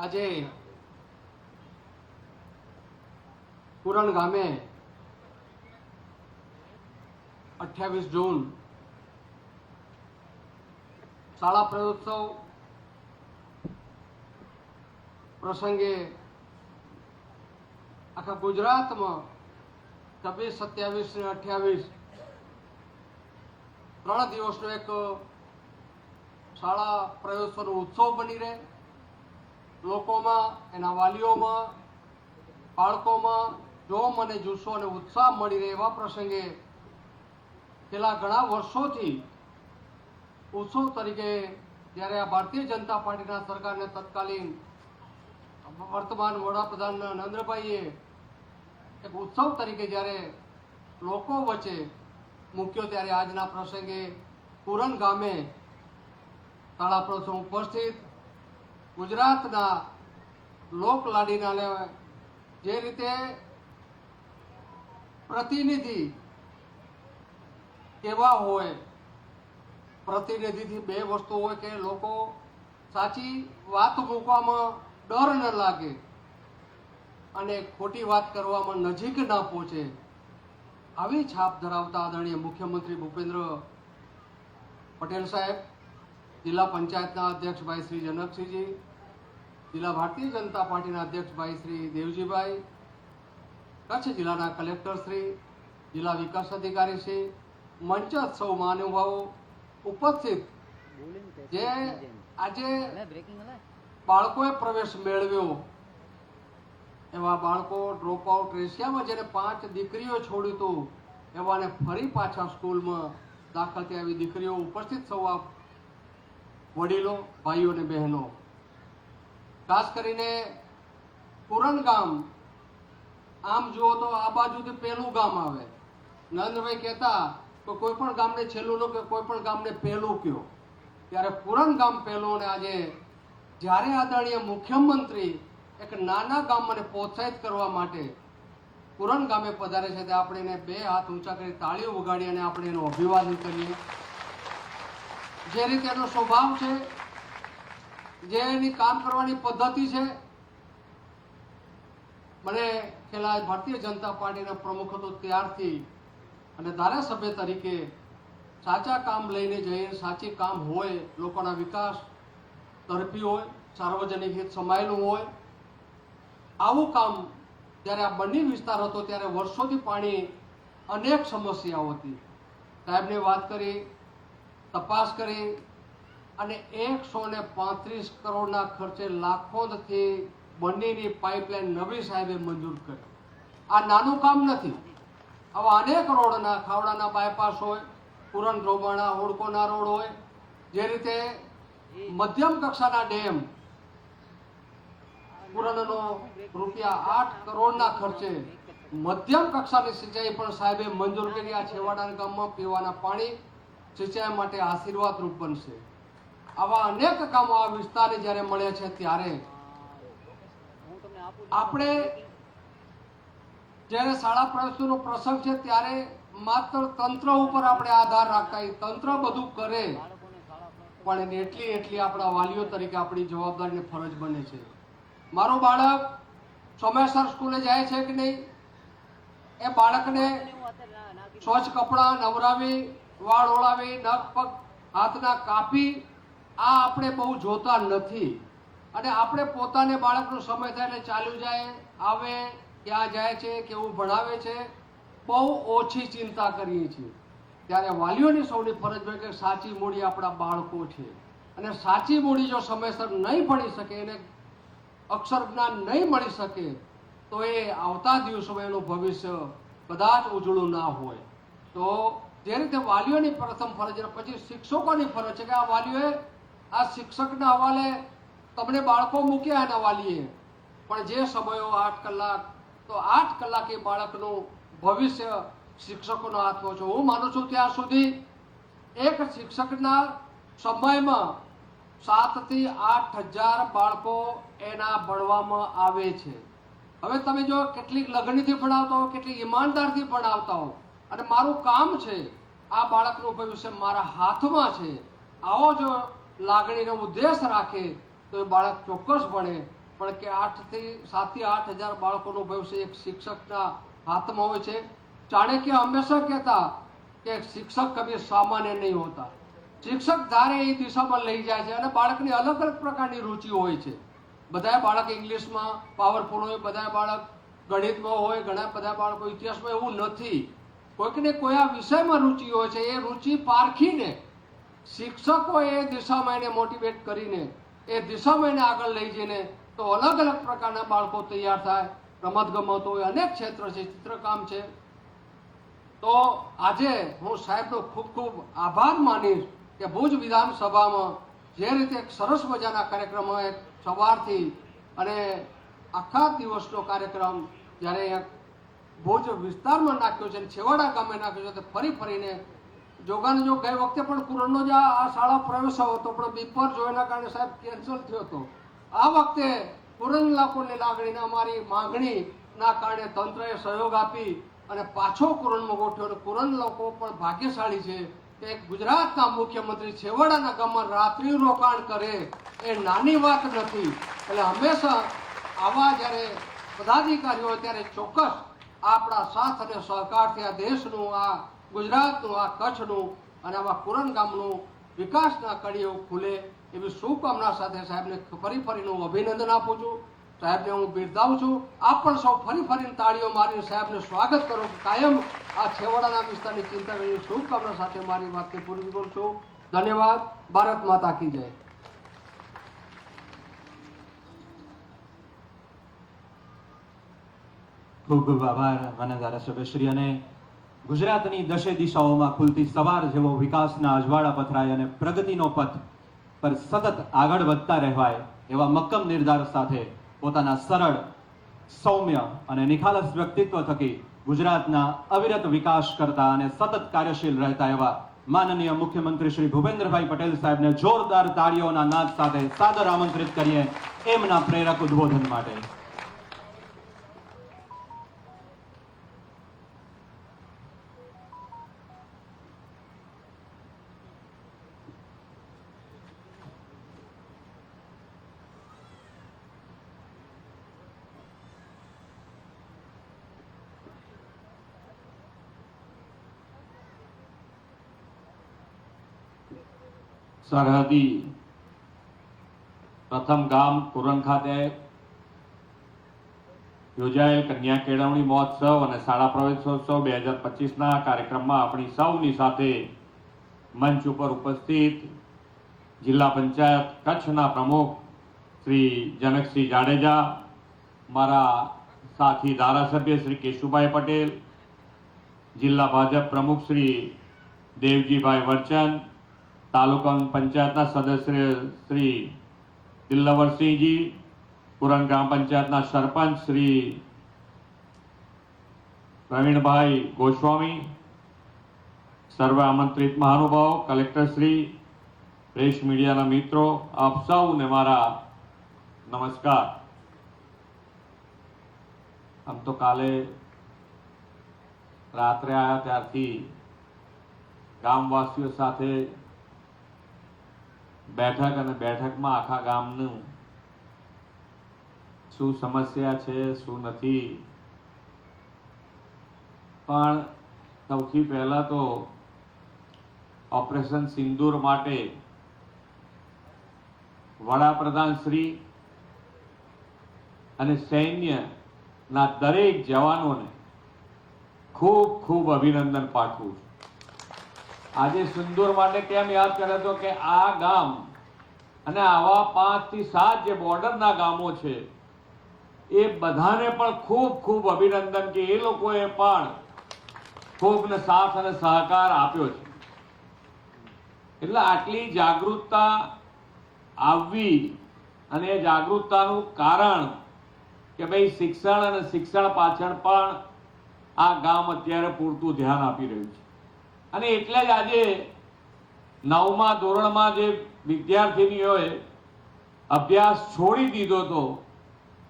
આજે પુરણ ગામે 28 જૂન શાળા પ્રયોત્સવ પ્રસંગે આખા ગુજરાતમાં 26, 27 અને 28 3 દિવસનો એક શાળા પ્રયોત્સવનો ઉત્સવ બની રહે, લોકોમાં, એના વાલીઓમાં, બાળકોમાં જોમ અને જુસ્સો અને ઉત્સાહ મળી રહે એવા પ્રસંગે છેલ્લા ઘણા વર્ષોથી ઉત્સવ તરીકે જ્યારે આ ભારતીય જનતા પાર્ટીના સરકારને તત્કાલીન વર્તમાન વડાપ્રધાન નરેન્દ્રભાઈએ એક ઉત્સવ તરીકે જ્યારે લોકો વચ્ચે મૂક્યો, ત્યારે આજના પ્રસંગે પુરન ગામે શાળા પ્રયોત્સવ ઉપસ્થિત ગુજરાતના લોકલાડીના જે રીતે પ્રતિનિધિ કેવા હોય, પ્રતિનિધિથી બે વસ્તુ હોય કે લોકો સાચી વાત મૂકવામાં ડર ન લાગે અને ખોટી વાત કરવામાં નજીક ના પહોંચે, આવી છાપ ધરાવતા આદરણીય મુખ્યમંત્રી ભૂપેન્દ્ર પટેલ સાહેબ, જિલ્લા પંચાયતના અધ્યક્ષ ભાઈ શ્રી જનકસિંહજી, જિલ્લા ભારતીય જનતા પાર્ટીના અધ્યક્ષ ભાઈ શ્રી દેવજીભાઈ, કચ્છ જિલ્લાના કલેક્ટર શ્રી, જિલ્લા વિકાસ અધિકારી શ્રી, મંચસ્થ સૌ મહાનુભાવો ઉપસ્થિત, જે આજે બાળકોએ પ્રવેશ મેળવ્યો એવા બાળકો ડ્રોપ આઉટ રેશિયામાં જેને 5 દીકરીઓ છોડ્યું હતું એવાને ફરી પાછા સ્કૂલમાં દાખલ થયા એવી દીકરીઓ ઉપસ્થિત સૌ વડીલો, ભાઈઓ અને બહેનો, ખાસ કરીને પુરન ગામ આમ જુઓ તો આ બાજુથી પહેલું ગામ આવે. નરેન્દ્રભાઈ કહેતા તો કોઈ પણ ગામને છેલ્લું નો કે કોઈ પણ ગામને પહેલું કયો, ત્યારે પુરન ગામ પહેલું. અને આજે જ્યારે આદરણીય મુખ્યમંત્રી એક નાના ગામને પ્રોત્સાહિત કરવા માટે પુરન ગામે પધારે છે, તે આપણે એને 2 હાથ ઊંચા કરી તાળીઓ વગાડી અને આપણે એનું અભિવાદન કરીએ. જે રીતે એનો સ્વભાવ છે, જે એની કામ કરવાની પદ્ધતિ છે, મને છેલ્લા ભારતીય જનતા પાર્ટીના પ્રમુખ હતો ત્યારથી અને ધારાસભ્ય તરીકે સાચા કામ લઈને જઈએ, સાચી કામ હોય, લોકોના વિકાસ તરફી હોય, સાર્વજનિક હિત સમાયેલું હોય, આવું કામ જ્યારે આ બન્ની વિસ્તાર હતો ત્યારે વર્ષોથી પાણી અનેક સમસ્યાઓ હતી. સાહેબને વાત કરી, તપાસ કરી અને 135 કરોડના ખર્ચે લાખોથી બન્નીની પાઇપલાઇન નવી સાહેબે મંજૂર કરી. આ નાનું કામ નથી. આવા અનેક રોડના, ખાવડાના બાયપાસ હોય, પુરન રોબાણા હોડકોના રોડ હોય, જે રીતે મધ્યમ કક્ષાના ડેમ પુરનનો ₹8 કરોડના ખર્ચે મધ્યમ કક્ષાની સિંચાઈ પણ સાહેબે મંજૂર કરી. આ છેવાડાના ગામમાં પીવાના પાણી સિંચાઈ માટે આશીર્વાદરૂપ બનશે. આવા અનેક કામો આ વિસ્તારે જ્યારે મળ્યા છે, ત્યારે આપણે જ્યારે શાળા પ્રવેશનો પ્રસંગ છે ત્યારે માત્ર તંત્ર ઉપર આપણે આધાર રાખતા, તંત્ર બધું કરે, પણ એટલી આપણા વાલીઓ તરીકે આપણી જવાબદારી અને ફરજ બને છે. મારું બાળક સમયસર સ્કૂલે જાય છે કે નહીં, એ બાળકને સ્વચ્છ કપડાં નવરાવી, વાળ ઓળાવી, નખ પગ હાથના કાપી, આ આપણે બહુ જોતા નથી. અને આપણે પોતાને બાળકનો સમય થાય એટલે ચાલ્યું જાય, આવે, ક્યાં જાય છે, કેવું ભણાવે છે, બહુ ઓછી ચિંતા કરીએ છીએ. ત્યારે વાલીઓની સૌની ફરજ હોય કે સાચી મૂડી આપણા બાળકો છે, અને સાચી મૂડી જો સમયસર નહીં ભણી શકે, એને અક્ષર જ્ઞાન નહીં મળી શકે, તો એ આવતા દિવસોમાં એનું ભવિષ્ય કદાચ ઉજળું ના હોય. તો જે રીતે વાલીઓની પ્રથમ ફરજ, પછી શિક્ષકોની ફરજ છે કે આ વાલીઓએ આ શિક્ષકના હવાલે તમને બાળકો મૂક્યા એના વાલીએ, પણ જે સમયો 8 કલાક, તો 8 કલાક એ બાળકનું ભવિષ્ય શિક્ષકોના હાથમાં છે. હું માનું છું ત્યાં સુધી એક શિક્ષકના સમયમાં 7 થી 8 હજાર બાળકો એના ભણવામાં આવે છે. હવે તમે જો કેટલીક લગનીથી ભણાવતા હો, કેટલીક ઈમાનદારથી ભણાવતા હો, અને મારું કામ છે, આ બાળકનું ભવિષ્ય મારા હાથમાં છે, આવો જો લાગણીનો ઉદ્દેશ રાખે તો એ બાળક ચોક્કસ ભણે. પણ કે 7 થી 8 હજાર બાળકોનું ભવિષ્ય એક શિક્ષકના હાથમાં હોય છે. ચાણક્ય હંમેશા કહેતા કે શિક્ષક કભી સામાન્ય નહીં હોતા. શિક્ષક ધારે એ દિશામાં લઈ જાય છે અને બાળકની અલગ અલગ પ્રકારની રુચિ હોય છે. બધા બાળક ઇંગ્લિશમાં પાવરફુલ હોય, બધા બાળક ગણિતમાં હોય, ઘણા બધા બાળકો ઇતિહાસમાં. એવું નથી. કોઈકને કોઈ આ વિષયમાં રુચિ હોય છે. એ રુચિ પારખીને શિક્ષકો એ દિશામાં એને મોટિવેટ કરીને એ દિશામાં એને આગળ લઈ જઈને તો અલગ અલગ પ્રકારના બાળકો તૈયાર થાય. રમતગમત હોય, અનેક ક્ષેત્ર છે, ચિત્રકામ છે. તો આજે હું સાહેબનો ખૂબ ખૂબ આભાર માનીશ કે ભુજ વિધાનસભામાં જે રીતે એક સરસ મજાના કાર્યક્રમ હોય સવારથી અને આખા દિવસનો કાર્યક્રમ જ્યારે ભુજ વિસ્તારમાં નાખ્યો છે અને છેવાડા ગામે નાખ્યો છે, તો ફરી ફરીને જોગાને જો ગઈ વખતે પણ કુરણનો જ આ શાળા પ્રવેશ હતો પણ બીપર જોવાના કારણે સાહેબ કેન્સલ થયો હતો. આ વખતે કુરણ લોકોની લાગણીને અમારી માંગણીના કારણે તંત્રએ સહયોગ આપી અને પાછો કુરણમાં ગોઠવ્યો. અને કુરણ લોકો પણ ભાગ્યશાળી છે કે ગુજરાતના મુખ્યમંત્રી છેવાડાના ગામમાં રાત્રિ રોકાણ કરે એ નાની વાત નથી. એટલે હંમેશા આવા જ્યારે પદાધિકારીઓ હોય ત્યારે ચોક્કસ આપણા સાથ અને સહકારથી આ દેશનું, આ ગુજરાતનું, આ કચ્છનું અને આવા કુરણ ગામનું વિકાસના કડીઓ ખુલે એવી શુભકામના સાથે સાહેબને ફરી ફરીને હું અભિનંદન આપું છું. સાહેબને હું બિરદાવું છું. આપ પણ સૌ ફરી ફરીને તાળીઓ મારીને સાહેબને સ્વાગત કરો. કાયમ આ છેવાડાના વિસ્તારની ચિંતા કરીને શુભકામના સાથે મારી વાતને પૂરી કરું છું. ધન્યવાદ. ભારત માતા કી જય. ખૂબ ખૂબ આભાર માનનીય ધારાસભ્યશ્રી. અને ગુજરાતની દશે દિશાઓમાં ખુલતી સવાર જેવો વિકાસના અજવાળા પથરાય અને પ્રગતિનો પથ પર સતત આગળ વધતા રહેવાય એવા મક્કમ નિર્ધાર સાથે પોતાના સરળ, સૌમ્ય અને નિખાલસ વ્યક્તિત્વ થકી ગુજરાતના અવિરત વિકાસ કરતા અને સતત કાર્યશીલ રહેતા એવા માનનીય મુખ્યમંત્રી શ્રી ભૂપેન્દ્રભાઈ પટેલ સાહેબને જોરદાર તાળીઓના નાદ સાથે સાદર આમંત્રિત કરીએ એમના પ્રેરક ઉદ્બોધન માટે. સરહદી પ્રથમ ગામ કુરણ ખાતે યોજાયેલ કન્યા કેળવણી મહોત્સવ અને શાળા પ્રવેશોત્સવ 2025ના કાર્યક્રમમાં આપણી સૌની સાથે મંચ ઉપર ઉપસ્થિત જિલ્લા પંચાયત કચ્છના પ્રમુખ શ્રી જનકસિંહ જાડેજા, મારા સાથી ધારાસભ્ય શ્રી કેશુભાઈ પટેલ, જિલ્લા ભાજપ પ્રમુખ શ્રી દેવજીભાઈ વરચંદ, તાલુકા પંચાયતના સદસ્ય શ્રી દિલવરસિંહજી, કુરણ ગ્રામ પંચાયતના સરપંચ શ્રી પ્રવીણભાઈ ગોસ્વામી, સર્વ આમંત્રિત મહાનુભાવ, કલેક્ટર શ્રી, પ્રેસ મીડિયાના મિત્રો, આપ સૌને મારા નમસ્કાર. આમ તો કાલે રાત્રે આવ્યા ત્યારથી ગામવાસીઓ સાથે બેઠક અને બેઠકમાં આખા ગામનું શું સમસ્યા છે, શું નથી, પણ સૌથી પહેલા તો ઓપરેશન સિંદૂર માટે વડાપ્રધાન શ્રી અને સૈન્યના દરેક જવાનોને ખૂબ ખૂબ અભિનંદન પાઠવું છું. આજે સિંદૂર માટે કેમ યાદ કરે તો કે આ ગામ અને આવા 5 થી 7 જે બોર્ડરના ગામો છે એ બધાને પણ ખૂબ ખૂબ અભિનંદન કે એ લોકોએ પણ ખૂબ ને સાથ અને સહકાર આપ્યો છે. એટલે આટલી જાગૃતતા આવવી અને એ જાગૃતતાનું કારણ કે ભાઈ શિક્ષણ અને શિક્ષણ પાછળ પણ આ ગામ અત્યારે પૂરતું ધ્યાન આપી રહ્યું છે. અને એટલે જ આજે 9મા ધોરણમાં જે વિદ્યાર્થીનીઓએ અભ્યાસ છોડી દીધો હતો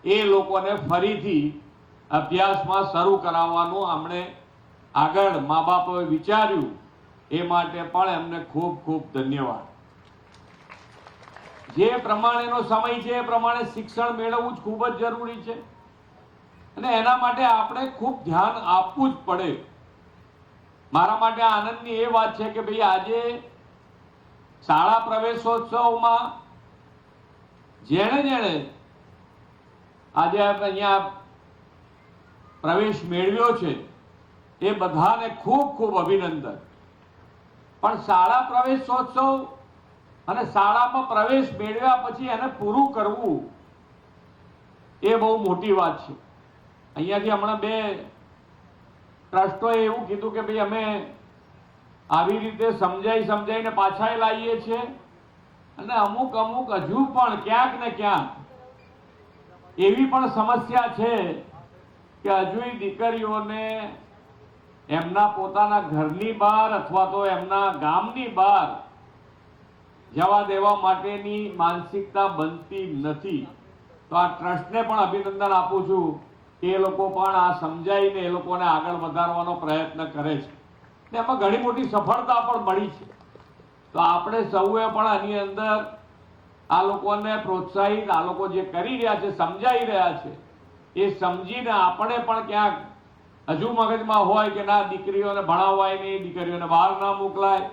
એ લોકોને ફરીથી અભ્યાસમાં શરૂ કરાવવાનું અમને આગળ મા બાપોએ વિચાર્યું એ માટે પણ એમને ખૂબ ખૂબ ધન્યવાદ. જે પ્રમાણેનો સમય છે એ પ્રમાણે શિક્ષણ મેળવવું જ ખૂબ જ જરૂરી છે અને એના માટે આપણે ખૂબ ધ્યાન આપવું જ પડે. મારા માટે આનંદની એ વાત છે કે ભાઈ આજે શાળા પ્રવેશોત્સવમાં જેણે આજે અહીંયા પ્રવેશ મેળવ્યો છે એ બધાને ખૂબ ખૂબ અભિનંદન. પણ શાળા પ્રવેશોત્સવ અને શાળામાં પ્રવેશ મેળવ્યા પછી એને પૂરું કરવું એ બહુ મોટી વાત છે. અહીંયાથી હમણાં 2 ટ્રસ્ટોએ એવું કીધું કે ભાઈ અમે આવી રીતે સમજાઈને પાછા લાવીએ છીએ અને અમુક હજુ પણ ક્યાંક ને ક્યાંક એવી પણ સમસ્યા છે કે હજુ દીકરીઓને એમના પોતાના ઘરની બહાર અથવા તો એમના ગામની બહાર જવા દેવા માટેની માનસિકતા બનતી નથી. તો આ ટ્રસ્ટને પણ અભિનંદન આપું છું કે એ લોકો પણ આ સમજાવીને એ લોકોને આગળ વધારવાનો પ્રયત્ન કરે છે. એમાં ઘણી મોટી સફળતા પણ મળી છે. તો આપણે સૌએ પણ આની અંદર આ લોકોને પ્રોત્સાહિત, આ લોકો જે કરી રહ્યા છે, સમજાઈ રહ્યા છે, એ સમજીને આપણે પણ ક્યાંક હજુ મગજમાં હોય કે ના દીકરીઓને ભણાવાય નહીં, દીકરીઓને બહાર ના મોકલાય,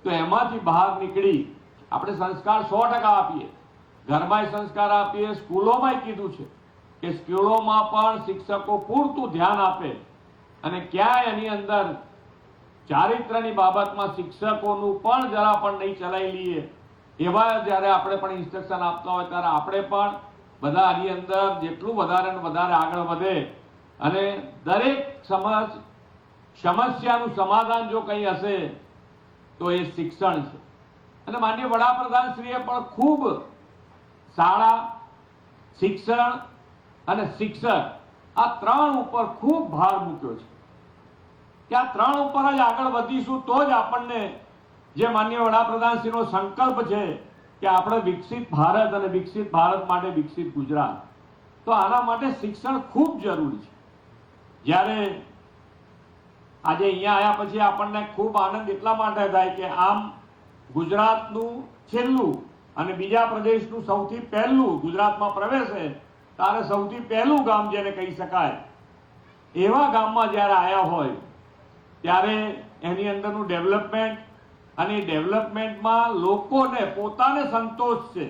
તો એમાંથી બહાર નીકળી આપણે સંસ્કાર 100% આપીએ. ઘરમાંય સંસ્કાર આપીએ, સ્કૂલોમાંય કીધું છે કે સ્કૂલોમાં પણ શિક્ષકો પૂરતું ધ્યાન આપે અને ક્યાંય એની અંદર ચારિત્રની બાબતમાં શિક્ષકોનું પણ જરા પણ નહીં ચલાવી લઈએ. એવા જ્યારે આપણે પણ ઇન્સ્ટ્રક્શન આપતા હોય ત્યારે આપણે પણ બધા આની અંદર જેટલું વધારે ને વધારે આગળ વધે અને દરેક સમસ્યાનું સમાધાન જો કંઈ હશે તો એ શિક્ષણ છે. અને માનનીય વડાપ્રધાનશ્રીએ પણ ખૂબ શાળા, શિક્ષણ અને શિક્ષક આ 3 ઉપર ખૂબ ભાર મૂક્યો છે કે આ 3 ઉપર જ આગળ વધીશું તો જ આપણને જે માનનીય વડાપ્રધાનશ્રીનો સંકલ્પ છે કે આપણે વિકસિત ભારત અને વિકસિત ભારત માટે વિકસિત ગુજરાત, તો આના માટે શિક્ષણ ખૂબ જરૂરી છે. જ્યારે આજે અહીંયા આવ્યા પછી આપણને ખૂબ આનંદ એટલા માટે થાય કે આમ ગુજરાતનું છેલ્લું અને બીજા પ્રદેશનું સૌથી પહેલું ગુજરાતમાં પ્રવેશે ત્યારે સૌથી પહેલું ગામ જેને કહી શકાય એવા ગામમાં જ્યારે આવ્યા હોય ત્યારે એની અંદરનું ડેવલપમેન્ટ અને ડેવલપમેન્ટમાં લોકોને પોતાને સંતોષ છે.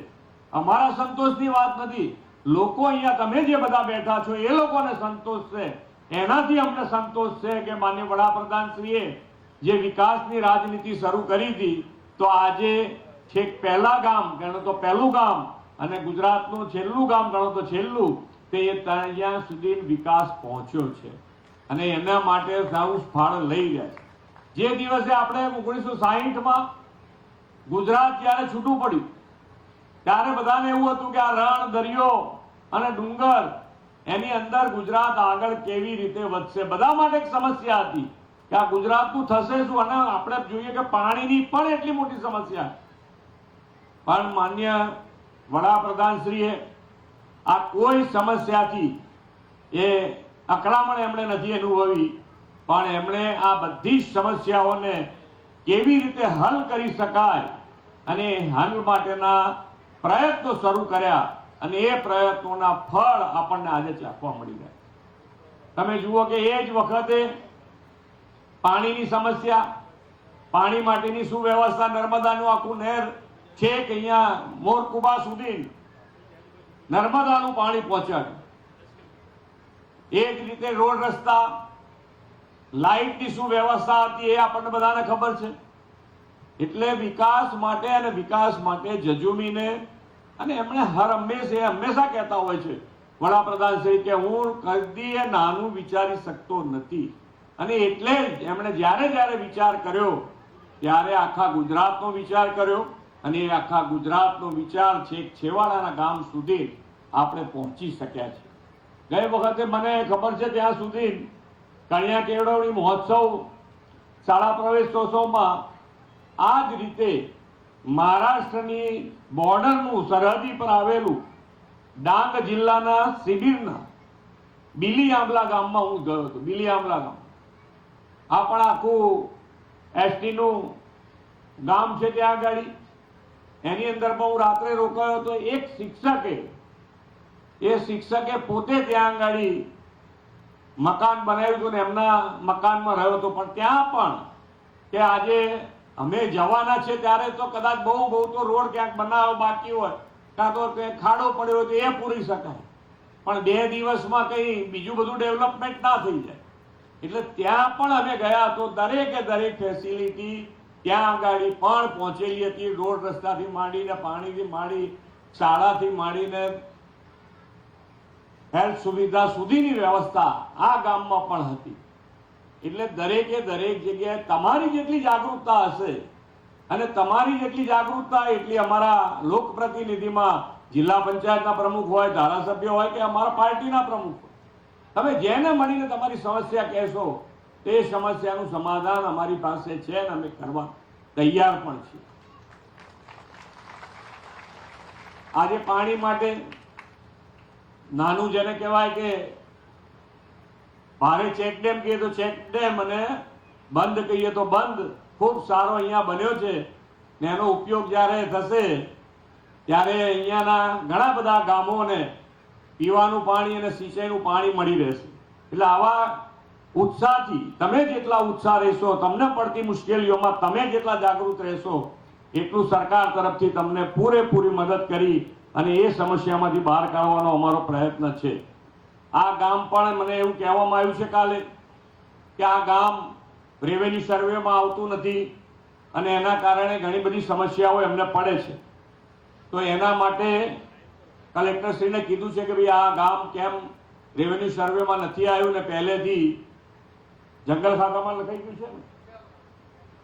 અમારા સંતોષની વાત નથી, લોકો અહીંયા તમે જે બધા બેઠા છો એ લોકોને સંતોષ છે. એનાથી અમને સંતોષ છે કે માનનીય વડાપ્રધાનશ્રીએ જે વિકાસની રાજનીતિ શરૂ કરી હતી તો આજે છેક પહેલા ગામ ગણો તો પહેલું ગામ અને ગુજરાતનું છેલ્લું ગામ ગણો તો છેલ્લું, તે ત્યાં સુધી વિકાસ પહોંચ્યો છે અને એના માટે સૌ ફાળો લઈ રહ્યા છે. જે દિવસે આપણે 1960માં ગુજરાત જ્યારે છૂટું પડ્યું ત્યારે બધાને એવું હતું કે આ રણ, દરિયો અને ડુંગર એની અંદર ગુજરાત આગળ કેવી રીતે વધશે. બધા માટે એક સમસ્યા હતી કે આ ગુજરાતનું થશે શું, અને આપણે જોઈએ કે પાણીની પણ એટલી મોટી સમસ્યા. પણ માન્ય વડાપ્રધાનશ્રીએ આ કોઈ સમસ્યાથી એ અકળામણ એમણે નથી અનુભવી, પણ એમણે આ બધી જ સમસ્યાઓને કેવી રીતે હલ કરી શકાય અને હલ માટેના પ્રયત્નો શરૂ કર્યા અને એ પ્રયત્નોના ફળ આપણને આજે ચાખવા મળી રહ્યા. તમે જુઓ કે એ જ વખતે પાણીની સમસ્યા, પાણી માટેની સુવ્યવસ્થા, નર્મદાનું આખું નહેર છે કે અહીંયા મોરકુબા સુધી નર્મદાનું પાણી પહોંચાડ્યું. એ જ રીતે રોડ, રસ્તા, લાઇટની શું વ્યવસ્થા હતી એ આપણને બધાને ખબર છે. એટલે વિકાસ માટે અને વિકાસ માટે જજુમીને અને એમણે હંમેશા કહેતા હોય છે વડાપ્રધાન શ્રી કે હું કદી નાનું વિચારી શકતો નથી. અને એટલે જ એમણે જ્યારે વિચાર કર્યો ત્યારે આખા ગુજરાતનો વિચાર કર્યો અને એ આખા ગુજરાતનો વિચાર છેક છેવાડાના ગામ સુધી આપણે પહોંચી શક્યા છે. ગઈ વખતે મને ખબર છે ત્યાં સુધી કન્યા કેળવણી મહોત્સવ, શાળા પ્રવેશોત્સવમાં આ જ રીતે મહારાષ્ટ્રની બોર્ડરનું સરહદી પર આવેલું ડાંગ જિલ્લાના શિબિરના બીલી આંબલા ગામમાં હું ગયો હતો. બીલી આંબલા ગામ આ પણ આખું એસટીનું ગામ છે. ત્યાં આગળ એની અંદર હું રાત્રે રોકાયો તો એક શિક્ષકે પોતે ત્યાં આગળ મકાન બનાવ્યું હતું ને એમના મકાનમાં રહ્યો હતો. પણ ત્યાં પણ કે આજે અમે જવાના છે ત્યારે તો કદાચ બહુ તો રોડ ક્યાંક બનાવવો બાકી હોય, કાં તો ક્યાંક ખાડો પડ્યો હોય તો એ પૂરી શકાય, પણ 2 દિવસમાં કંઈ બીજું બધું ડેવલપમેન્ટ ના થઈ જાય. એટલે ત્યાં પણ અમે ગયા તો દરેકે દરેક ફેસિલિટી ત્યાં આગળ પણ પહોંચેલી હતી. રોડ રસ્તાથી માંડીને, પાણીથી માંડી, શાળાથી માંડીને હેલ્થ સુવિધા સુધીની વ્યવસ્થા આ ગામમાં પણ હતી. એટલે દરેકે દરેક જગ્યાએ તમારી જેટલી જાગૃતતા હશે અને તમારી જેટલી જાગૃતતા એટલી અમારા લોકપ્રતિનિધિમાં જિલ્લા પંચાયતના પ્રમુખ હોય, ધારાસભ્ય હોય કે અમારા પાર્ટીના પ્રમુખ હોય, તમે જેને મળીને તમારી સમસ્યા કહેશો તે સમસ્યાનું સમાધાન અમારી પાસે છે અને અમે કરવા તૈયાર પણ છીએ. આજે પાણી માટે નાનું જેને કહેવાય કે ભારે ચેકડેમ કહીએ તો ચેકડેમ અને બંધ કહીએ તો બંધ ખૂબ સારો અહીંયા બન્યો છે ને એનો ઉપયોગ જ્યારે થશે ત્યારે અહીંયાના ઘણા બધા ગામોને પીવાનું પાણી અને સિંચાઈનું પાણી મળી રહેશે. એટલે આવા ઉત્સાહથી તમે જેટલા ઉત્સાહ રહેશો, તમને પડતી મુશ્કેલીઓમાં તમે જેટલા જાગૃત રહેશો, એટલું સરકાર તરફથી તમને પૂરેપૂરી મદદ કરી અને એ સમસ્યામાંથી બહાર કાઢવાનો અમારો પ્રયત્ન છે. આ ગામ પણ મને એવું કહેવામાં આવ્યું છે કાલે કે આ ગામ રેવન્યુ સર્વેમાં આવતું નથી અને એના કારણે ઘણી બધી સમસ્યાઓ એમને પડે છે. તો એના માટે કલેક્ટરશ્રીને કીધું છે કે ભાઈ આ ગામ કેમ રેવન્યુ સર્વેમાં નથી આવ્યું ને પહેલેથી જંગલ ખાતામાં લખાઈ ગયું છે ને,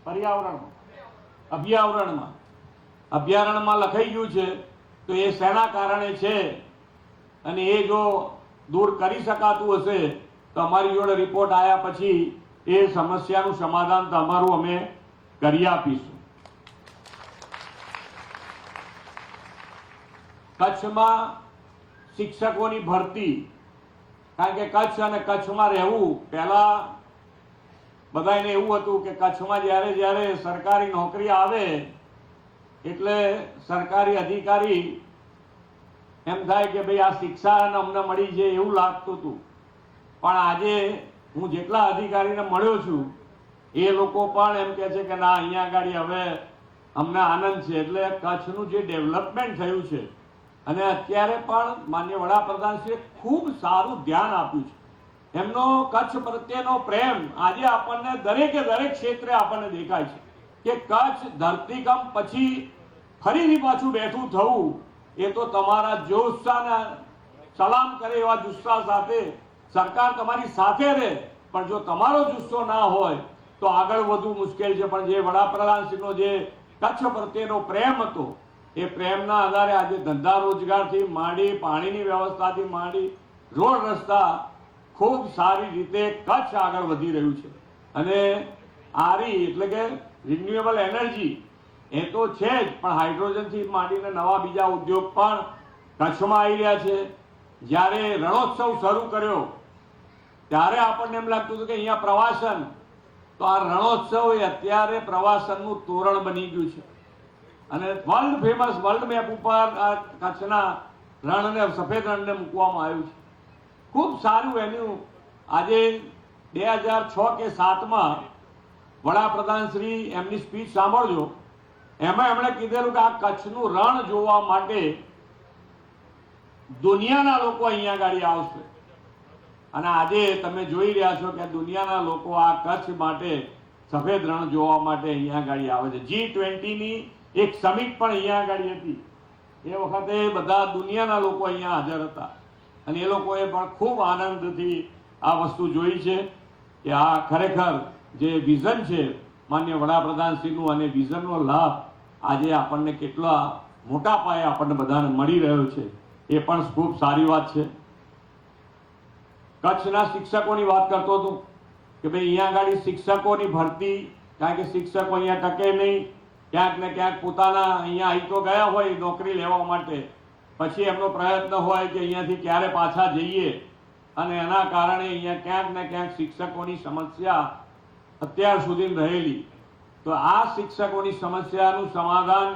પર્યાવરણમાં અભયારણ્યમાં લખાઈ ગયું છે. તો એ શેના કારણે છે અને એ જો દૂર કરી શકાતું હશે તો અમારી જોડે રિપોર્ટ આવ્યા પછી એ સમસ્યાનું સમાધાન તમારું અમે કરી આપીશું. કચ્છમાં શિક્ષકોની ભરતી, કારણ કે કચ્છ અને કચ્છમાં રહેવું, પહેલા બધાને એવું હતું કે કચ્છમાં જ્યારે સરકારી નોકરી આવે એટલે સરકારી અધિકારી એમ થાય કે ભાઈ આ શિક્ષા અમને મળી છે એવું લાગતું હતું. પણ આજે હું જેટલા અધિકારીને મળ્યો છું એ લોકો પણ એમ કહે છે કે ના, અહીંયા આગળ હવે અમને આનંદ છે. એટલે કચ્છનું જે ડેવલપમેન્ટ થયું છે અને અત્યારે પણ માનનીય વડાપ્રધાનશ્રીએ ખૂબ સારું ધ્યાન આપ્યું છે. એમનો કચ્છ પ્રત્યેનો પ્રેમ આજે આપણને દરેકે દરેક ક્ષેત્રે આપણને દેખાય છે કે કચ્છ ધરતીકંપ પછી ફરીથી પાછું બેઠું થવું એ તો તમારા જોશને સલામ કરે એવા જુસ્સા સાથે સરકાર તમારી સાથે રહે, પણ જો તમારો જુસ્સો ના હોય તો આગળ વધવું મુશ્કેલ છે. પણ જે વડાપ્રધાનશ્રીનો જે કચ્છ પ્રત્યેનો પ્રેમ હતો એ પ્રેમના આધારે આજે ધંધા રોજગારથી માંડી, પાણીની વ્યવસ્થાથી માંડી, રોડ રસ્તા ખૂબ સારી રીતે કચ્છ આગળ વધી રહ્યું છે. અને આરી એટલે કે રિન્યુએબલ એનર્જી એ તો છે જ, પણ હાઇડ્રોજનથી માંડીને નવા બીજા ઉદ્યોગ પણ કચ્છમાં આવી રહ્યા છે. જ્યારે રણોત્સવ શરૂ કર્યો ત્યારે આપણને એમ લાગતું હતું કે અહીંયા પ્રવાસન, તો આ રણોત્સવ એ અત્યારે પ્રવાસનનું તોરણ બની ગયું છે અને વર્લ્ડ ફેમસ, વર્લ્ડ મેપ ઉપર આ કચ્છના રણને, સફેદ રણને મૂકવામાં આવ્યું છે. ખૂબ સારું એનું આજે 2006 કે 7માં વડાપ્રધાનશ્રી એમની સ્પીચ સાંભળજો, એમાં એમણે કીધેલું કે આ કચ્છનું રણ જોવા માટે દુનિયાના લોકો અહીંયા આગળ આવશે. અને આજે તમે જોઈ રહ્યા છો કે દુનિયાના લોકો આ કચ્છ માટે, સફેદ રણ જોવા માટે અહીંયા આગળ આવે છે. G20ની એક સમિટ પણ અહીંયા આગળ હતી. એ વખતે બધા દુનિયાના લોકો અહીંયા હાજર હતા અને એ લોકોએ પણ ખૂબ આનંદથી આ વસ્તુ જોઈ છે કે આ ખરેખર જે વિઝન છે માનનીય વડાપ્રધાનશ્રીનું અને વિઝનનો લાભ આજે આપણને કેટલા મોટા પાયે આપણને બધાને મળી રહ્યો છે એ પણ ખૂબ સારી વાત છે. કચ્છના શિક્ષકોની વાત કરતો હતો કે ભાઈ અહીંયા આગળ શિક્ષકોની ભરતી, કારણ કે શિક્ષકો અહીંયા ટકે નહીં, ક્યાંક ને ક્યાંક પોતાના અહીંયા અહીં તો ગયા હોય નોકરી લેવા માટે, પછી એમનો પ્રયત્ન હોય કે અહીંયાથી ક્યારે પાછા જઈએ અને એના કારણે અહીંયા ક્યાંક ને ક્યાંક શિક્ષકોની સમસ્યા અત્યાર સુધી રહેલી. તો આ શિક્ષકોની સમસ્યાનું સમાધાન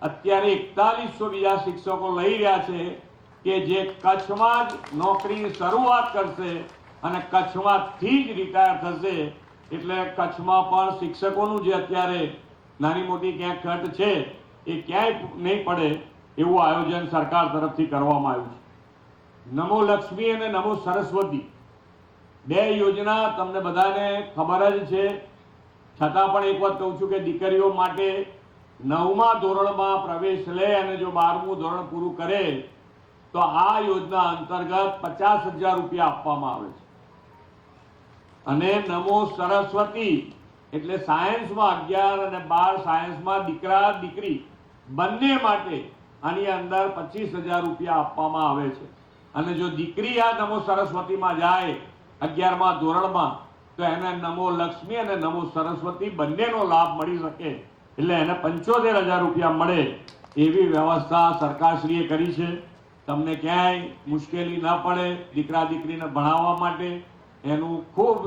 અત્યારે 4100 બીજા શિક્ષકો લઈ રહ્યા છે કે જે કચ્છમાં જ નોકરીની શરૂઆત કરશે અને કચ્છમાંથી જ રિટાયર થશે એટલે કચ્છમાં પણ શિક્ષકોનું જે અત્યારે નાની મોટી ક્યાંક ઘટ છે એ ક્યાંય નહીં પડે એવું આયોજન સરકાર તરફથી કરવામાં આવ્યું છે. નમો લક્ષ્મી અને નમો સરસ્વતી બે યોજના તમને બધાને ખબર જ છે, છતાં પણ એક વાત કહું છું કે દીકરીઓ માટે 9મા ધોરણમાં પ્રવેશ લે અને જો 12મું ધોરણ પૂરું કરે તો આ યોજના અંતર્ગત 50,000 રૂપિયા આપવામાં આવે છે. અને નમો સરસ્વતી એટલે સાયન્સમાં 11 અને 12 સાયન્સમાં દીકરા દીકરી બંને માટે આની અંદર 25,000 રૂપિયા આપવામાં આવે છે. અને જો દીકરી આ નમો સરસ્વતીમાં જાય 11મા ધોરણમાં તો એને નમો લક્ષ્મી અને નમો સરસ્વતી બંનેનો લાભ મળી શકે, એટલે એને 75,000 રૂપિયા મળે એવી વ્યવસ્થા સરકારશ્રીએ કરી છે. તમને ક્યાંય મુશ્કેલી ન પડે દીકરા દીકરીને ભણાવવા માટે એનું ખૂબ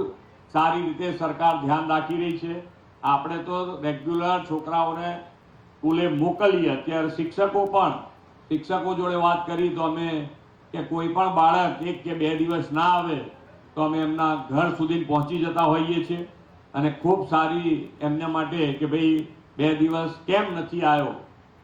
સારી રીતે સરકાર ધ્યાન રાખી રહી છે. આપણે તો રેગ્યુલર છોકરાઓને સ્કૂલે મોકલીએ, અત્યારે શિક્ષકો જોડે વાત કરી તો અમે કે કોઈ પણ બાળક 1 કે 2 દિવસ ના આવે તો અમે એમના ઘર સુધી પહોંચી જતા હોઈએ છીએ અને ખૂબ સારી એમના માટે કે ભાઈ 2 દિવસ કેમ નથી આવ્યો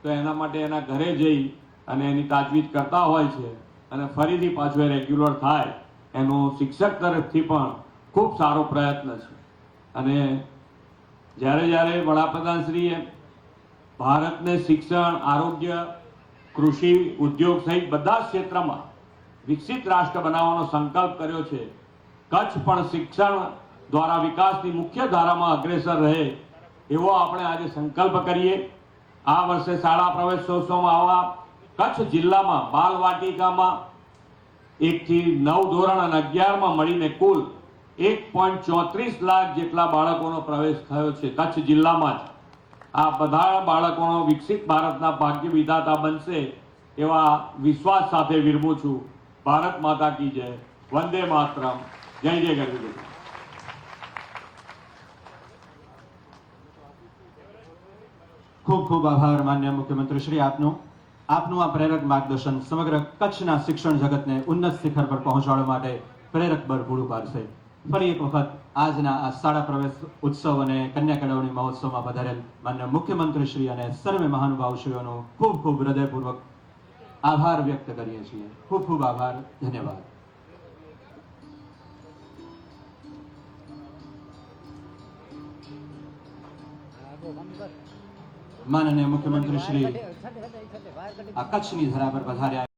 તો એના માટે એના ઘરે જઈ અને એની તાજવીજ કરતા હોય છે અને ફરીથી પાછું રેગ્યુલર થાય એનો શિક્ષક તરફથી પણ ખૂબ સારો પ્રયત્ન છે. અને જ્યારે વડાપ્રધાનશ્રીએ ભારતને શિક્ષણ, આરોગ્ય, કૃષિ, ઉદ્યોગ સહિત બધા જ ક્ષેત્રમાં વિકસિત રાષ્ટ્ર બનાવવાનો સંકલ્પ કર્યો છે, કચ્છ પણ શિક્ષણ દ્વારા વિકાસની મુખ્ય ધારામાં અગ્રેસર રહે એવો આપણે આજે સંકલ્પ કરીએ. આ વર્ષે શાળા પ્રવેશોત્સવમાં આવા કચ્છ જિલ્લામાં બાલવાટિકામાં 1 થી 9 ધોરણ અને 11માં મળીને કુલ 1.34 લાખ જેટલા બાળકોનો પ્રવેશ થયો છે કચ્છ જિલ્લામાં જ. આ બધા બાળકોનો વિકસિત ભારતના ભાગ્ય વિધાતા બનશે એવા વિશ્વાસ સાથે વિરમું છું. ભારત માતા કી જય. વંદે માતરમ. જય જય ગરવી. ખૂબ ખૂબ આભાર માન્ય મુખ્યમંત્રી શ્રી આપનું આ પ્રેરક માર્ગદર્શન સમગ્ર કચ્છના શિક્ષણ જગતને ઉન્નત શિખર પર પહોંચાડવા માટે પ્રેરક બળ પૂરું પાડશે. ફરી એક વખત આજના આ શાળા પ્રવેશ ઉત્સવ અને કન્યા કેળવણી મહોત્સવમાં પધારેલ માન્ય મુખ્યમંત્રી શ્રી અને સર્વે મહાનુભાવશ્રીઓનો ખૂબ ખૂબ હૃદયપૂર્વક આભાર વ્યક્ત કરીએ છીએ. ખૂબ ખૂબ આભાર. ધન્યવાદ. માનનીય મુખ્યમંત્રી શ્રી આ કચ્છની ધરા પર પધાર્યા.